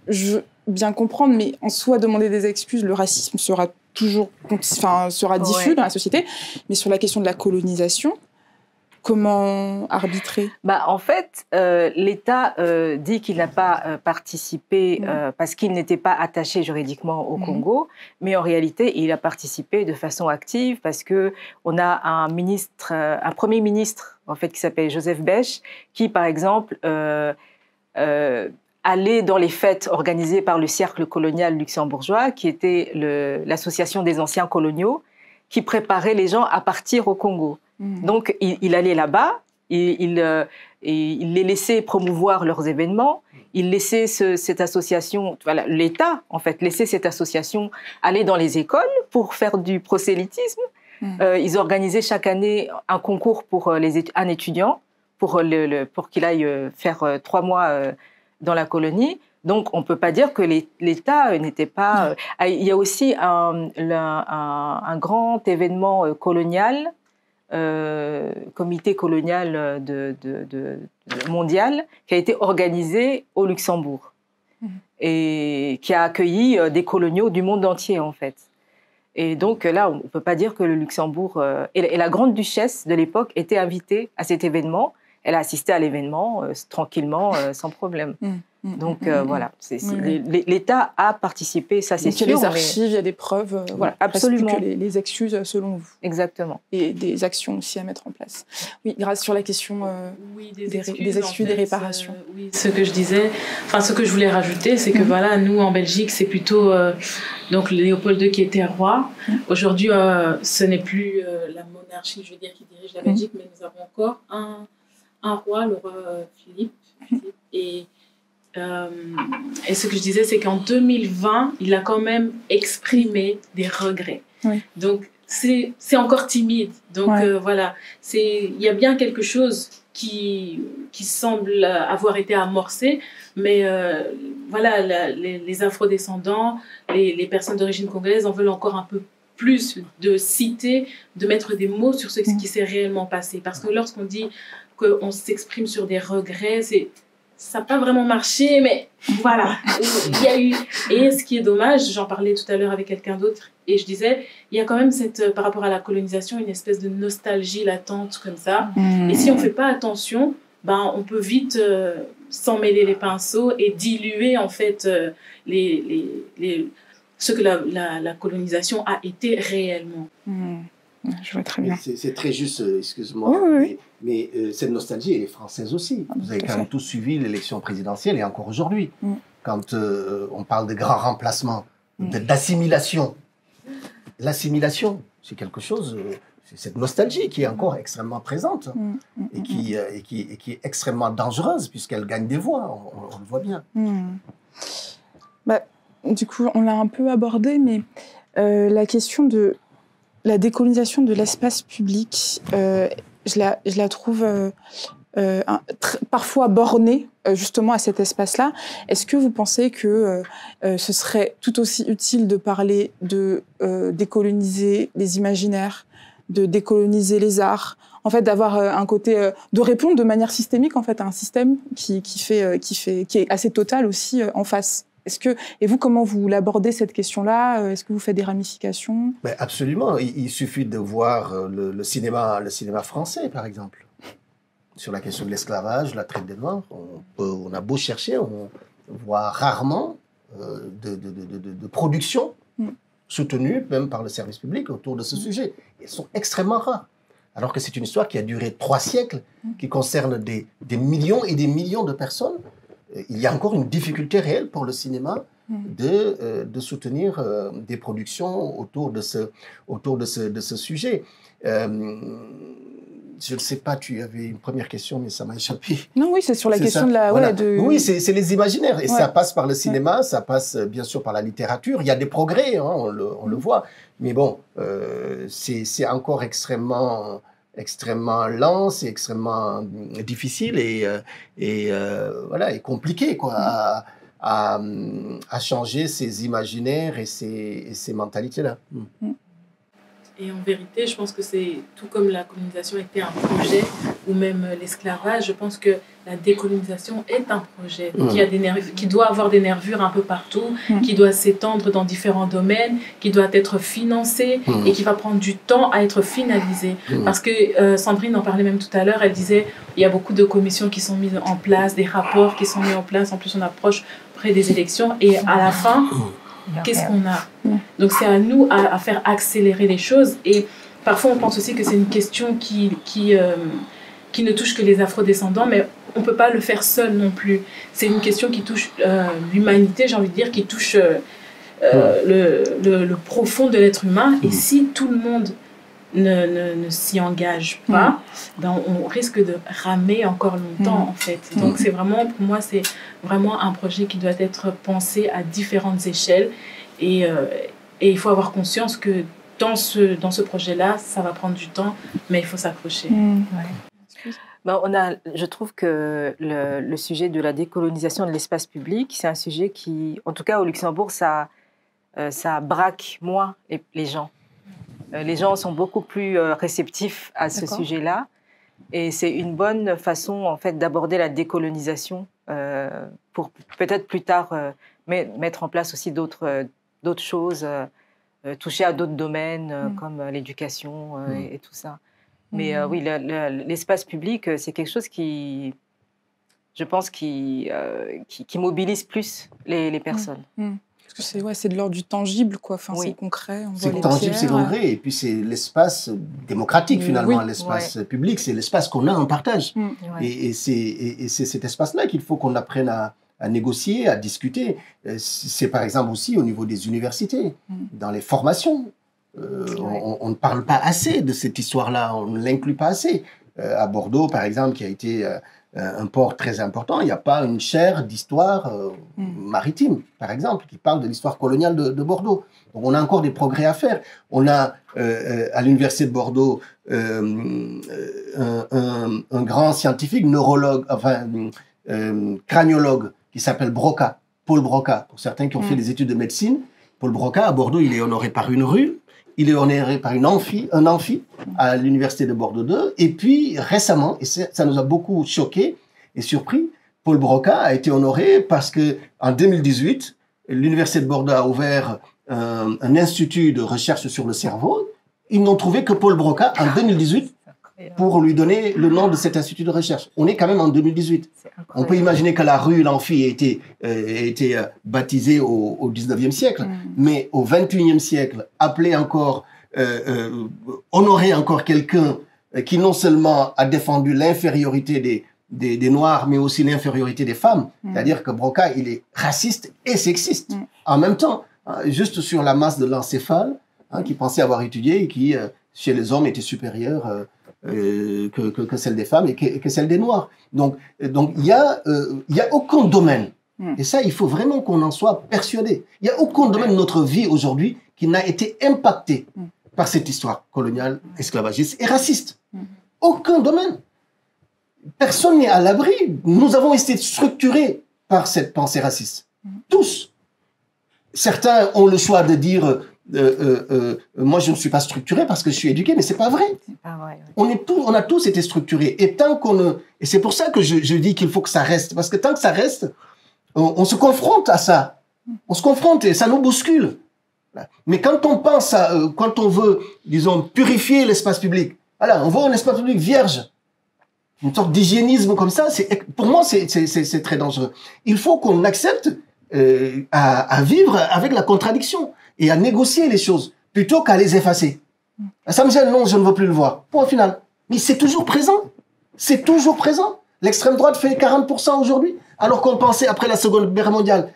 je veux bien comprendre, mais en soi, demander des excuses, le racisme sera toujours, sera diffus dans la société, mais sur la question de la colonisation, comment arbitrer? En fait, l'État dit qu'il n'a pas participé parce qu'il n'était pas attaché juridiquement au Congo, mais en réalité, il a participé de façon active parce qu'on a un Premier ministre en fait, qui s'appelle Joseph Bech, qui, par exemple, allait dans les fêtes organisées par le Cercle colonial luxembourgeois, qui était l'association des anciens coloniaux, qui préparait les gens à partir au Congo. Donc, il allait là-bas, il les laissait promouvoir leurs événements, il laissait cette association, voilà, l'État, en fait, laissait cette association aller dans les écoles pour faire du prosélytisme. Ils organisaient chaque année un concours pour un étudiant, pour qu'il aille faire 3 mois dans la colonie. Donc, on ne peut pas dire que l'État n'était pas... Il y a aussi un grand événement colonial, comité colonial mondial, qui a été organisé au Luxembourg et qui a accueilli des coloniaux du monde entier, en fait. Et donc là, on ne peut pas dire que le Luxembourg... et la grande duchesse de l'époque était invitée à cet événement. Elle a assisté à l'événement tranquillement, sans problème. Donc voilà, l'État a participé, ça c'est sûr. Il y a des archives, il y a des preuves, voilà, absolument. Que les excuses selon vous. Exactement. Et des actions aussi à mettre en place. Oui, grâce sur la question des excuses, des réparations. Oui, ce que je disais, ce que je voulais rajouter, c'est que voilà, nous en Belgique, c'est plutôt donc Léopold II qui était roi. Aujourd'hui, ce n'est plus la monarchie, je veux dire, qui dirige la Belgique, mais nous avons encore un roi, le roi Philippe. Et ce que je disais, c'est qu'en 2020, il a quand même exprimé des regrets. Donc, c'est encore timide. Donc, voilà, il y a bien quelque chose qui semble avoir été amorcé, mais voilà, les afrodescendants, les personnes d'origine congolaise en veulent encore un peu plus de citer, de mettre des mots sur ce qui s'est réellement passé. Parce que lorsqu'on dit qu'on s'exprime sur des regrets, ça n'a pas vraiment marché, mais voilà, il y a eu... Et ce qui est dommage, j'en parlais tout à l'heure avec quelqu'un d'autre, et je disais, il y a quand même par rapport à la colonisation, une espèce de nostalgie latente comme ça. Et si on ne fait pas attention, on peut vite s'en mêler les pinceaux et diluer en fait ce que la colonisation a été réellement. Je vois très bien. C'est très juste, excuse-moi. Oui. Mais cette nostalgie, elle est française aussi. Vous avez quand même tous suivi l'élection présidentielle et encore aujourd'hui. Quand on parle de grands remplacements, d'assimilation. L'assimilation, c'est quelque chose, c'est cette nostalgie qui est encore extrêmement présente et qui est extrêmement dangereuse puisqu'elle gagne des voix, on le voit bien. Du coup, on l'a un peu abordé, mais la question de la décolonisation de l'espace public, je la trouve parfois bornée justement à cet espace-là. Est-ce que vous pensez que ce serait tout aussi utile de parler de décoloniser les imaginaires, de décoloniser les arts, en fait, d'avoir un côté de répondre de manière systémique en fait à un système qui est assez total aussi en face? Et vous, comment vous l'abordez cette question-là? Est-ce que vous faites des ramifications? Absolument. Il suffit de voir le cinéma français, par exemple. Sur la question de l'esclavage, la traite des Noirs, on a beau chercher, on voit rarement de production soutenue, même par le service public, autour de ce sujet. Ils sont extrêmement rares. Alors que c'est une histoire qui a duré 3 siècles, qui concerne des millions et des millions de personnes. Il y a encore une difficulté réelle pour le cinéma de soutenir des productions autour de ce sujet. Je ne sais pas, tu avais une première question, mais ça m'a échappé. Non, oui, c'est sur la question de la... Voilà. Oui, c'est les imaginaires. Et ça passe par le cinéma, ça passe bien sûr par la littérature. Il y a des progrès, on le voit. Mais bon, c'est encore extrêmement lent, c'est extrêmement difficile et compliqué quoi, à changer ces imaginaires et ces mentalités-là. Et en vérité, je pense que c'est tout comme la colonisation était un projet, ou même l'esclavage, je pense que la décolonisation est un projet qui doit avoir des nervures un peu partout, qui doit s'étendre dans différents domaines, qui doit être financé et qui va prendre du temps à être finalisé. Parce que Sandrine en parlait même tout à l'heure, elle disait il y a beaucoup de commissions qui sont mises en place, des rapports qui sont mis en place, en plus on approche près des élections et à la fin... Qu'est-ce qu'on a? Donc c'est à nous à faire accélérer les choses. Et parfois on pense aussi que c'est une question qui ne touche que les afrodescendants, mais on ne peut pas le faire seul non plus. C'est une question qui touche l'humanité, j'ai envie de dire, qui touche le profond de l'être humain. Et si tout le monde ne s'y engage pas, ben on risque de ramer encore longtemps en fait. Donc c'est vraiment, pour moi, c'est vraiment un projet qui doit être pensé à différentes échelles et il faut avoir conscience que dans ce projet-là, ça va prendre du temps, mais il faut s'accrocher. Ben, je trouve que le sujet de la décolonisation de l'espace public, c'est un sujet qui, en tout cas au Luxembourg, ça braque moins les gens. Les gens sont beaucoup plus réceptifs à ce sujet-là. Et c'est une bonne façon, en fait, d'aborder la décolonisation pour peut-être plus tard mettre en place aussi d'autres choses, toucher à d'autres domaines comme l'éducation et tout ça. Mais oui, l'espace public, c'est quelque chose qui, je pense, qui mobilise plus les personnes. Parce que c'est de l'ordre du tangible, quoi. Enfin, c'est concret. C'est tangible, c'est concret. Et puis, c'est l'espace démocratique, finalement. L'espace public, c'est l'espace qu'on a en partage. Et c'est cet espace-là qu'il faut qu'on apprenne à négocier, à discuter. C'est par exemple aussi au niveau des universités, dans les formations. On ne parle pas assez de cette histoire-là, on ne l'inclut pas assez. À Bordeaux, par exemple, qui a été un port très important, il n'y a pas une chaire d'histoire maritime, par exemple, qui parle de l'histoire coloniale de Bordeaux. Donc on a encore des progrès à faire. On a à l'université de Bordeaux un grand scientifique, neurologue, enfin craniologue, qui s'appelle Broca, Paul Broca, pour certains qui ont fait des études de médecine. Paul Broca, à Bordeaux, il est honoré par une rue. Il est honoré par un amphi à l'université de Bordeaux 2. Et puis, récemment, et ça nous a beaucoup choqué et surpris, Paul Broca a été honoré parce qu'en 2018, l'université de Bordeaux a ouvert un institut de recherche sur le cerveau. Ils n'ont trouvé que Paul Broca en 2018 pour lui donner le nom de cet institut de recherche. On est quand même en 2018. On peut imaginer que la rue, l'amphi, a été baptisée au 19e siècle, mais au 21e siècle, appeler encore, honorer encore quelqu'un qui non seulement a défendu l'infériorité des Noirs, mais aussi l'infériorité des femmes. C'est-à-dire que Broca, il est raciste et sexiste. En même temps, juste sur la masse de l'encéphale, qui pensait avoir étudié et qui, chez les hommes, était supérieure que celle des femmes et que celle des Noirs. Donc il y a aucun domaine, et ça, il faut vraiment qu'on en soit persuadé. Il n'y a aucun domaine de notre vie aujourd'hui qui n'a été impacté par cette histoire coloniale, esclavagiste et raciste. Aucun domaine. Personne n'est à l'abri. Nous avons été structurés par cette pensée raciste. Tous. Certains ont le choix de dire moi je ne suis pas structuré parce que je suis éduqué, mais c'est pas vrai. On a tous été structurés, et tant et c'est pour ça que je dis qu'il faut que ça reste, parce que tant que ça reste, on se confronte à ça, on se confronte et ça nous bouscule. Mais quand on pense quand on veut, disons, purifier l'espace public, voilà, on veut un espace public vierge, une sorte d'hygiénisme comme ça, pour moi c'est très dangereux. Il faut qu'on accepte à vivre avec la contradiction et à négocier les choses, plutôt qu'à les effacer. Ça me gêne, non, je ne veux plus le voir. Point final. Mais c'est toujours présent. C'est toujours présent. L'extrême droite fait 40% aujourd'hui, alors qu'on pensait, après la Seconde Guerre mondiale,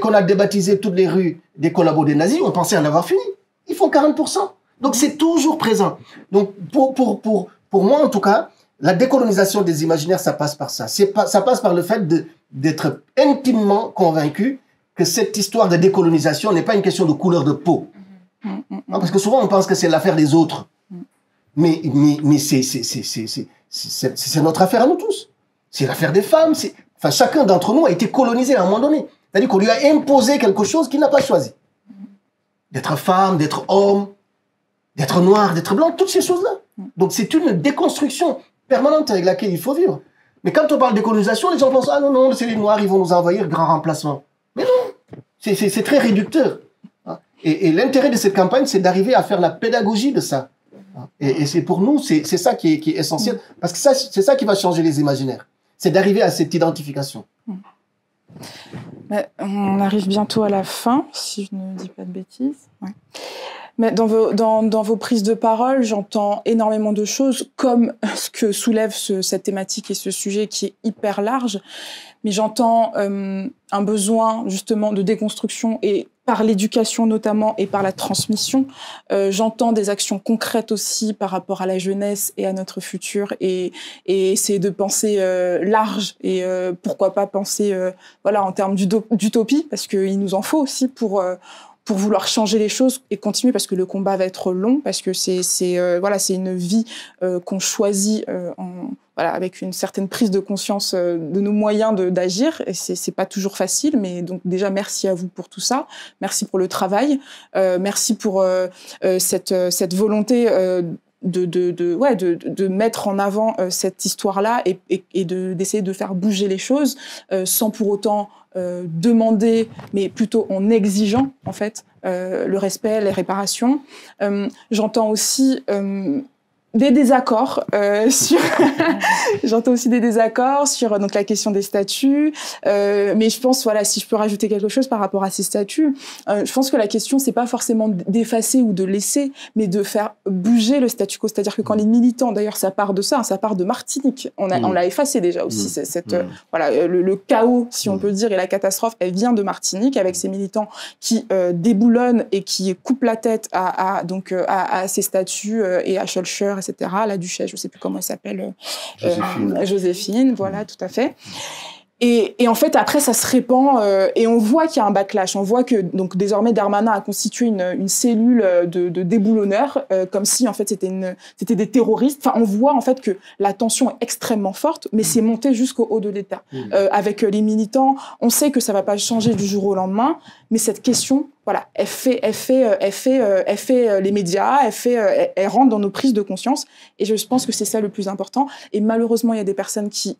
qu'on a débaptisé toutes les rues des collabos des nazis, on pensait en avoir fini. Ils font 40%. Donc c'est toujours présent. Donc pour moi, en tout cas, la décolonisation des imaginaires, ça passe par ça. Ça passe par le fait d'être intimement convaincu que cette histoire de décolonisation n'est pas une question de couleur de peau. Parce que souvent, on pense que c'est l'affaire des autres. Mais c'est notre affaire à nous tous. C'est l'affaire des femmes. Enfin, chacun d'entre nous a été colonisé à un moment donné. C'est-à-dire qu'on lui a imposé quelque chose qu'il n'a pas choisi. D'être femme, d'être homme. d'être noir, d'être blanc, toutes ces choses-là. Donc c'est une déconstruction permanente avec laquelle il faut vivre. Mais quand on parle de colonisation, les gens pensent « Ah non, non, c'est les Noirs, ils vont nous envahir, grand remplacement ». Mais non, c'est très réducteur. Et l'intérêt de cette campagne, c'est d'arriver à faire la pédagogie de ça. Et c'est pour nous, c'est ça qui est essentiel, parce que c'est ça qui va changer les imaginaires. C'est d'arriver à cette identification. On arrive bientôt à la fin, si je ne dis pas de bêtises. Ouais. Mais dans vos prises de parole, j'entends énormément de choses, comme ce que soulève cette thématique et ce sujet qui est hyper large. Mais j'entends un besoin justement de déconstruction et par l'éducation notamment et par la transmission. J'entends des actions concrètes aussi par rapport à la jeunesse et à notre futur et essayer de penser large et pourquoi pas penser voilà en termes d'utopie parce qu'il nous en faut aussi pour vouloir changer les choses et continuer parce que le combat va être long parce que c'est une vie qu'on choisit voilà, avec une certaine prise de conscience de nos moyens d'agir. Et c'est pas toujours facile, mais donc déjà, merci à vous pour tout ça. Merci pour le travail. Merci pour cette volonté de mettre en avant cette histoire-là et d'essayer de faire bouger les choses sans pour autant demander, mais plutôt en exigeant, en fait, le respect, les réparations. J'entends aussi des désaccords sur j'entends aussi des désaccords sur donc la question des statuts mais je pense voilà si je peux rajouter quelque chose par rapport à ces statuts je pense que la question c'est pas forcément d'effacer ou de laisser mais de faire bouger le statu quo, c'est-à-dire que quand les militants d'ailleurs ça part de ça, ça part de Martinique, on l'a effacé déjà aussi voilà le chaos si on peut dire et la catastrophe elle vient de Martinique avec ces militants qui déboulonnent et qui coupent la tête à ces statuts et à Schulcher etc. La duchesse, je ne sais plus comment elle s'appelle, Joséphine, voilà, tout à fait. Et en fait, après, ça se répand et on voit qu'il y a un backlash. On voit que donc désormais Darmanin a constitué une cellule de déboulonneurs, comme si en fait c'était des terroristes. Enfin, on voit en fait que la tension est extrêmement forte, mais c'est monté jusqu'au haut de l'État. Avec les militants, on sait que ça va pas changer du jour au lendemain, mais cette question, voilà, elle fait les médias, elle rentre dans nos prises de conscience. Et je pense que c'est ça le plus important. Et malheureusement, il y a des personnes qui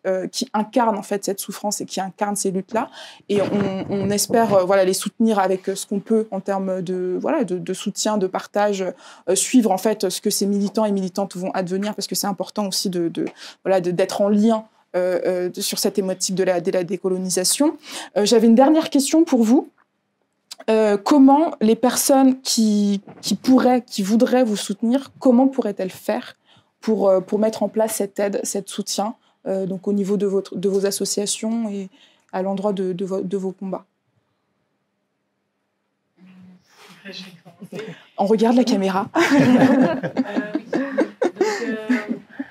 incarnent en fait cette souffrance et qui incarnent ces luttes-là. Et on espère les soutenir avec ce qu'on peut en termes de soutien, de partage, suivre en fait ce que ces militants et militantes vont advenir, parce que c'est important aussi d'être en lien sur cette thématique de la décolonisation. J'avais une dernière question pour vous. Comment les personnes qui voudraient vous soutenir, comment pourraient-elles faire pour mettre en place cette aide, cet soutien, donc au niveau de vos associations et à l'endroit de vos combats? On regarde la caméra.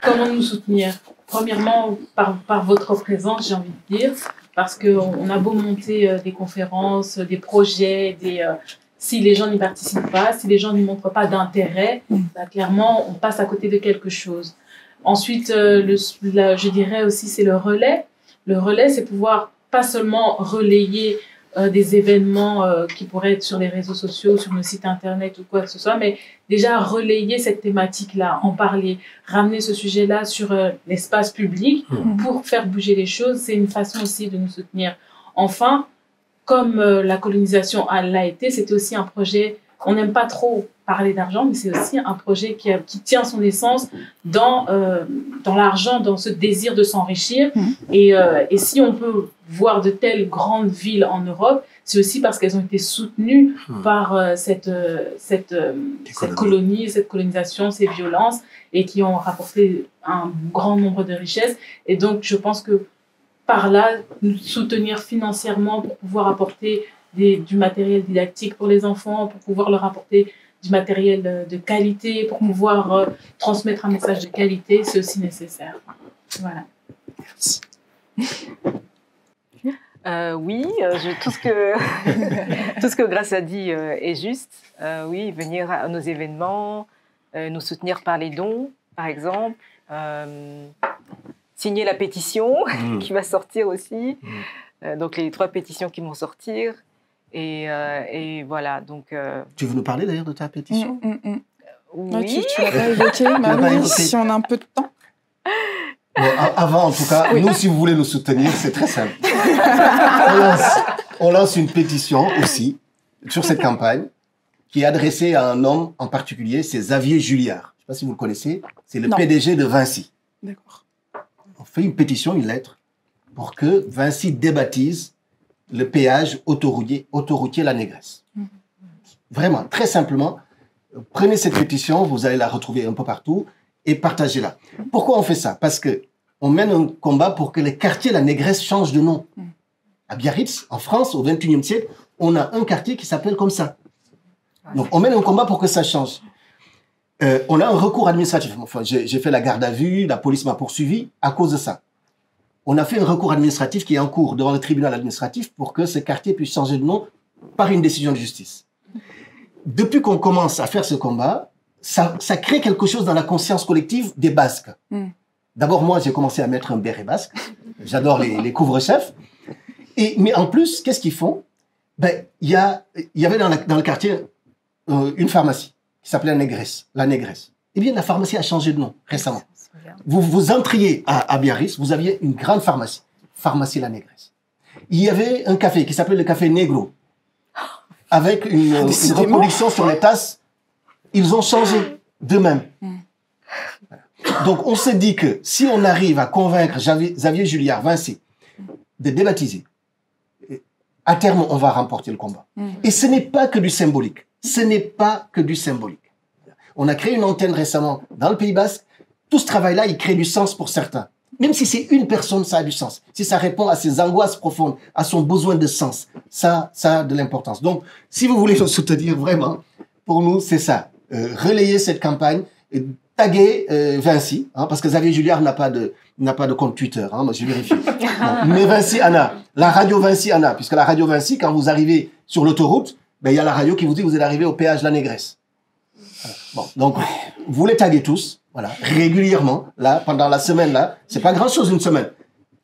Comment nous soutenir? Premièrement, par votre présence, j'ai envie de dire, parce qu'on a beau monter des conférences, des projets, si les gens n'y participent pas, si les gens n'y montrent pas d'intérêt, clairement, on passe à côté de quelque chose. Ensuite, je dirais aussi, c'est le relais. Le relais, c'est pouvoir pas seulement relayer des événements qui pourraient être sur les réseaux sociaux, sur nos sites internet ou quoi que ce soit, mais déjà relayer cette thématique-là, en parler, ramener ce sujet-là sur l'espace public pour faire bouger les choses, c'est une façon aussi de nous soutenir. Enfin, comme la colonisation l'a été, c'était aussi un projet, on n'aime pas trop parler d'argent, mais c'est aussi un projet qui tient son essence dans l'argent, dans ce désir de s'enrichir. Et si on peut voir de telles grandes villes en Europe, c'est aussi parce qu'elles ont été soutenues par cette colonie, cette colonisation, ces violences, et qui ont rapporté un grand nombre de richesses. Et donc, je pense que par là, nous soutenir financièrement pour pouvoir apporter du matériel didactique pour les enfants, pour pouvoir leur apporter du matériel de qualité, pour pouvoir transmettre un message de qualité, c'est aussi nécessaire. Voilà. Merci. Oui, tout ce que Grace a dit est juste. Oui, venir à nos événements, nous soutenir par les dons, par exemple, signer la pétition qui va sortir aussi, donc les 3 pétitions qui vont sortir. Et voilà, donc... Tu veux nous parler d'ailleurs de ta pétition? Oui. Tu l'as pas évoqué, oui, si on a un peu de temps. Bon, avant, en tout cas, nous, si vous voulez nous soutenir, c'est très simple. On lance une pétition aussi sur cette campagne qui est adressée à un homme en particulier, c'est Xavier Juliard. Je ne sais pas si vous le connaissez, c'est le PDG de Vinci. D'accord. On fait une pétition, une lettre, pour que Vinci débaptise le péage autoroutier La Négresse. Vraiment, très simplement, prenez cette pétition, vous allez la retrouver un peu partout, et partagez-la. Pourquoi on fait ça? Parce qu'on mène un combat pour que les quartiers La Négresse changent de nom. À Biarritz, en France, au XXIe siècle, on a un quartier qui s'appelle comme ça. Donc, on mène un combat pour que ça change. On a un recours administratif. Enfin, j'ai fait la garde à vue, la police m'a poursuivi à cause de ça. On a fait un recours administratif qui est en cours devant le tribunal administratif pour que ce quartier puisse changer de nom par une décision de justice. Depuis qu'on commence à faire ce combat, ça crée quelque chose dans la conscience collective des Basques. D'abord, moi, j'ai commencé à mettre un béret basque. J'adore les couvre-chefs. Mais en plus, qu'est-ce qu'ils font? Il y avait dans le quartier une pharmacie qui s'appelait La Négresse. Eh bien, la pharmacie a changé de nom récemment. Vous entriez à Biarritz, vous aviez une grande pharmacie, Pharmacie La Négresse. Il y avait un café qui s'appelait le Café Negro, avec une reproduction sur les tasses. Ils ont changé d'eux-mêmes. Donc, on s'est dit que si on arrive à convaincre Xavier Juliard, Vinci, de débaptiser, à terme, on va remporter le combat. Et ce n'est pas que du symbolique. Ce n'est pas que du symbolique. On a créé une antenne récemment dans le Pays Basque. Tout ce travail-là, il crée du sens pour certains. Même si c'est une personne, ça a du sens. Si ça répond à ses angoisses profondes, à son besoin de sens, ça a de l'importance. Donc, si vous voulez nous soutenir vraiment, pour nous, c'est ça. Relayer cette campagne, taguer Vinci, parce que Xavier Juliard n'a pas de compte Twitter, moi j'ai vérifié. Mais Vinci en a. La radio Vinci en a, puisque la radio Vinci, quand vous arrivez sur l'autoroute, il y a la radio qui vous dit que vous êtes arrivé au péage La Négresse. Voilà. Bon, donc, vous les taguez tous, régulièrement, là, pendant la semaine, là, c'est pas grand-chose une semaine.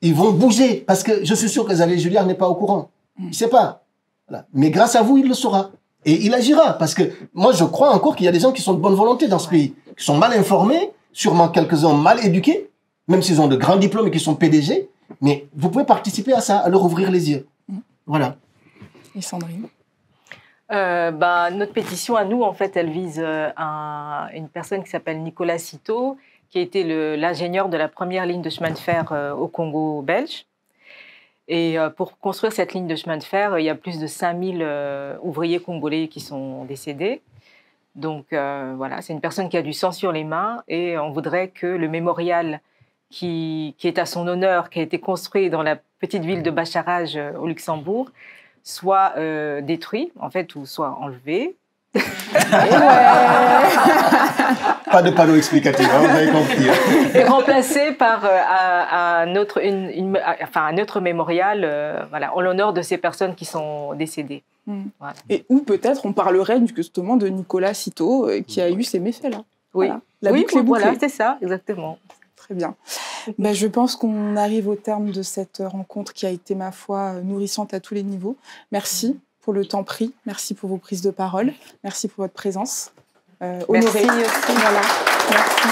Ils vont bouger, parce que je suis sûr que Xavier Juliard n'est pas au courant. Il sait pas. Voilà. Mais grâce à vous, il le saura. Et il agira, parce que moi, je crois encore qu'il y a des gens qui sont de bonne volonté dans ce pays, qui sont mal informés, sûrement quelques-uns mal éduqués, même s'ils ont de grands diplômes et qui sont PDG, mais vous pouvez participer à ça, à leur ouvrir les yeux. Voilà. Et Sandrine? Notre pétition à nous, en fait, elle vise une personne qui s'appelle Nicolas Citeaux, qui a été l'ingénieur de la première ligne de chemin de fer au Congo belge. Et pour construire cette ligne de chemin de fer, il y a plus de 5000 ouvriers congolais qui sont décédés. Donc voilà, c'est une personne qui a du sang sur les mains et on voudrait que le mémorial qui est à son honneur, qui a été construit dans la petite ville de Bacharach au Luxembourg, soit détruit, en fait, ou soit enlevé. Pas de panneau explicatif, vous avez compris. Et remplacé par un autre mémorial en l'honneur de ces personnes qui sont décédées. Voilà. Et où peut-être on parlerait justement de Nicolas Citeaux qui a eu ces méfaits-là. Oui, voilà. La boucle est bouclée. Voilà, c'est ça, exactement. Très bien. Je pense qu'on arrive au terme de cette rencontre qui a été, ma foi, nourrissante à tous les niveaux. Merci pour le temps pris, merci pour vos prises de parole, merci pour votre présence. Honorée. Merci aussi. Voilà. Merci.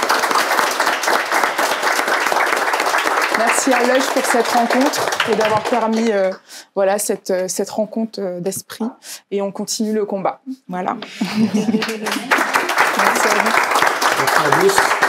Merci à Lush pour cette rencontre et d'avoir permis cette rencontre d'esprit. Et on continue le combat. Voilà. Merci à vous. Merci à vous.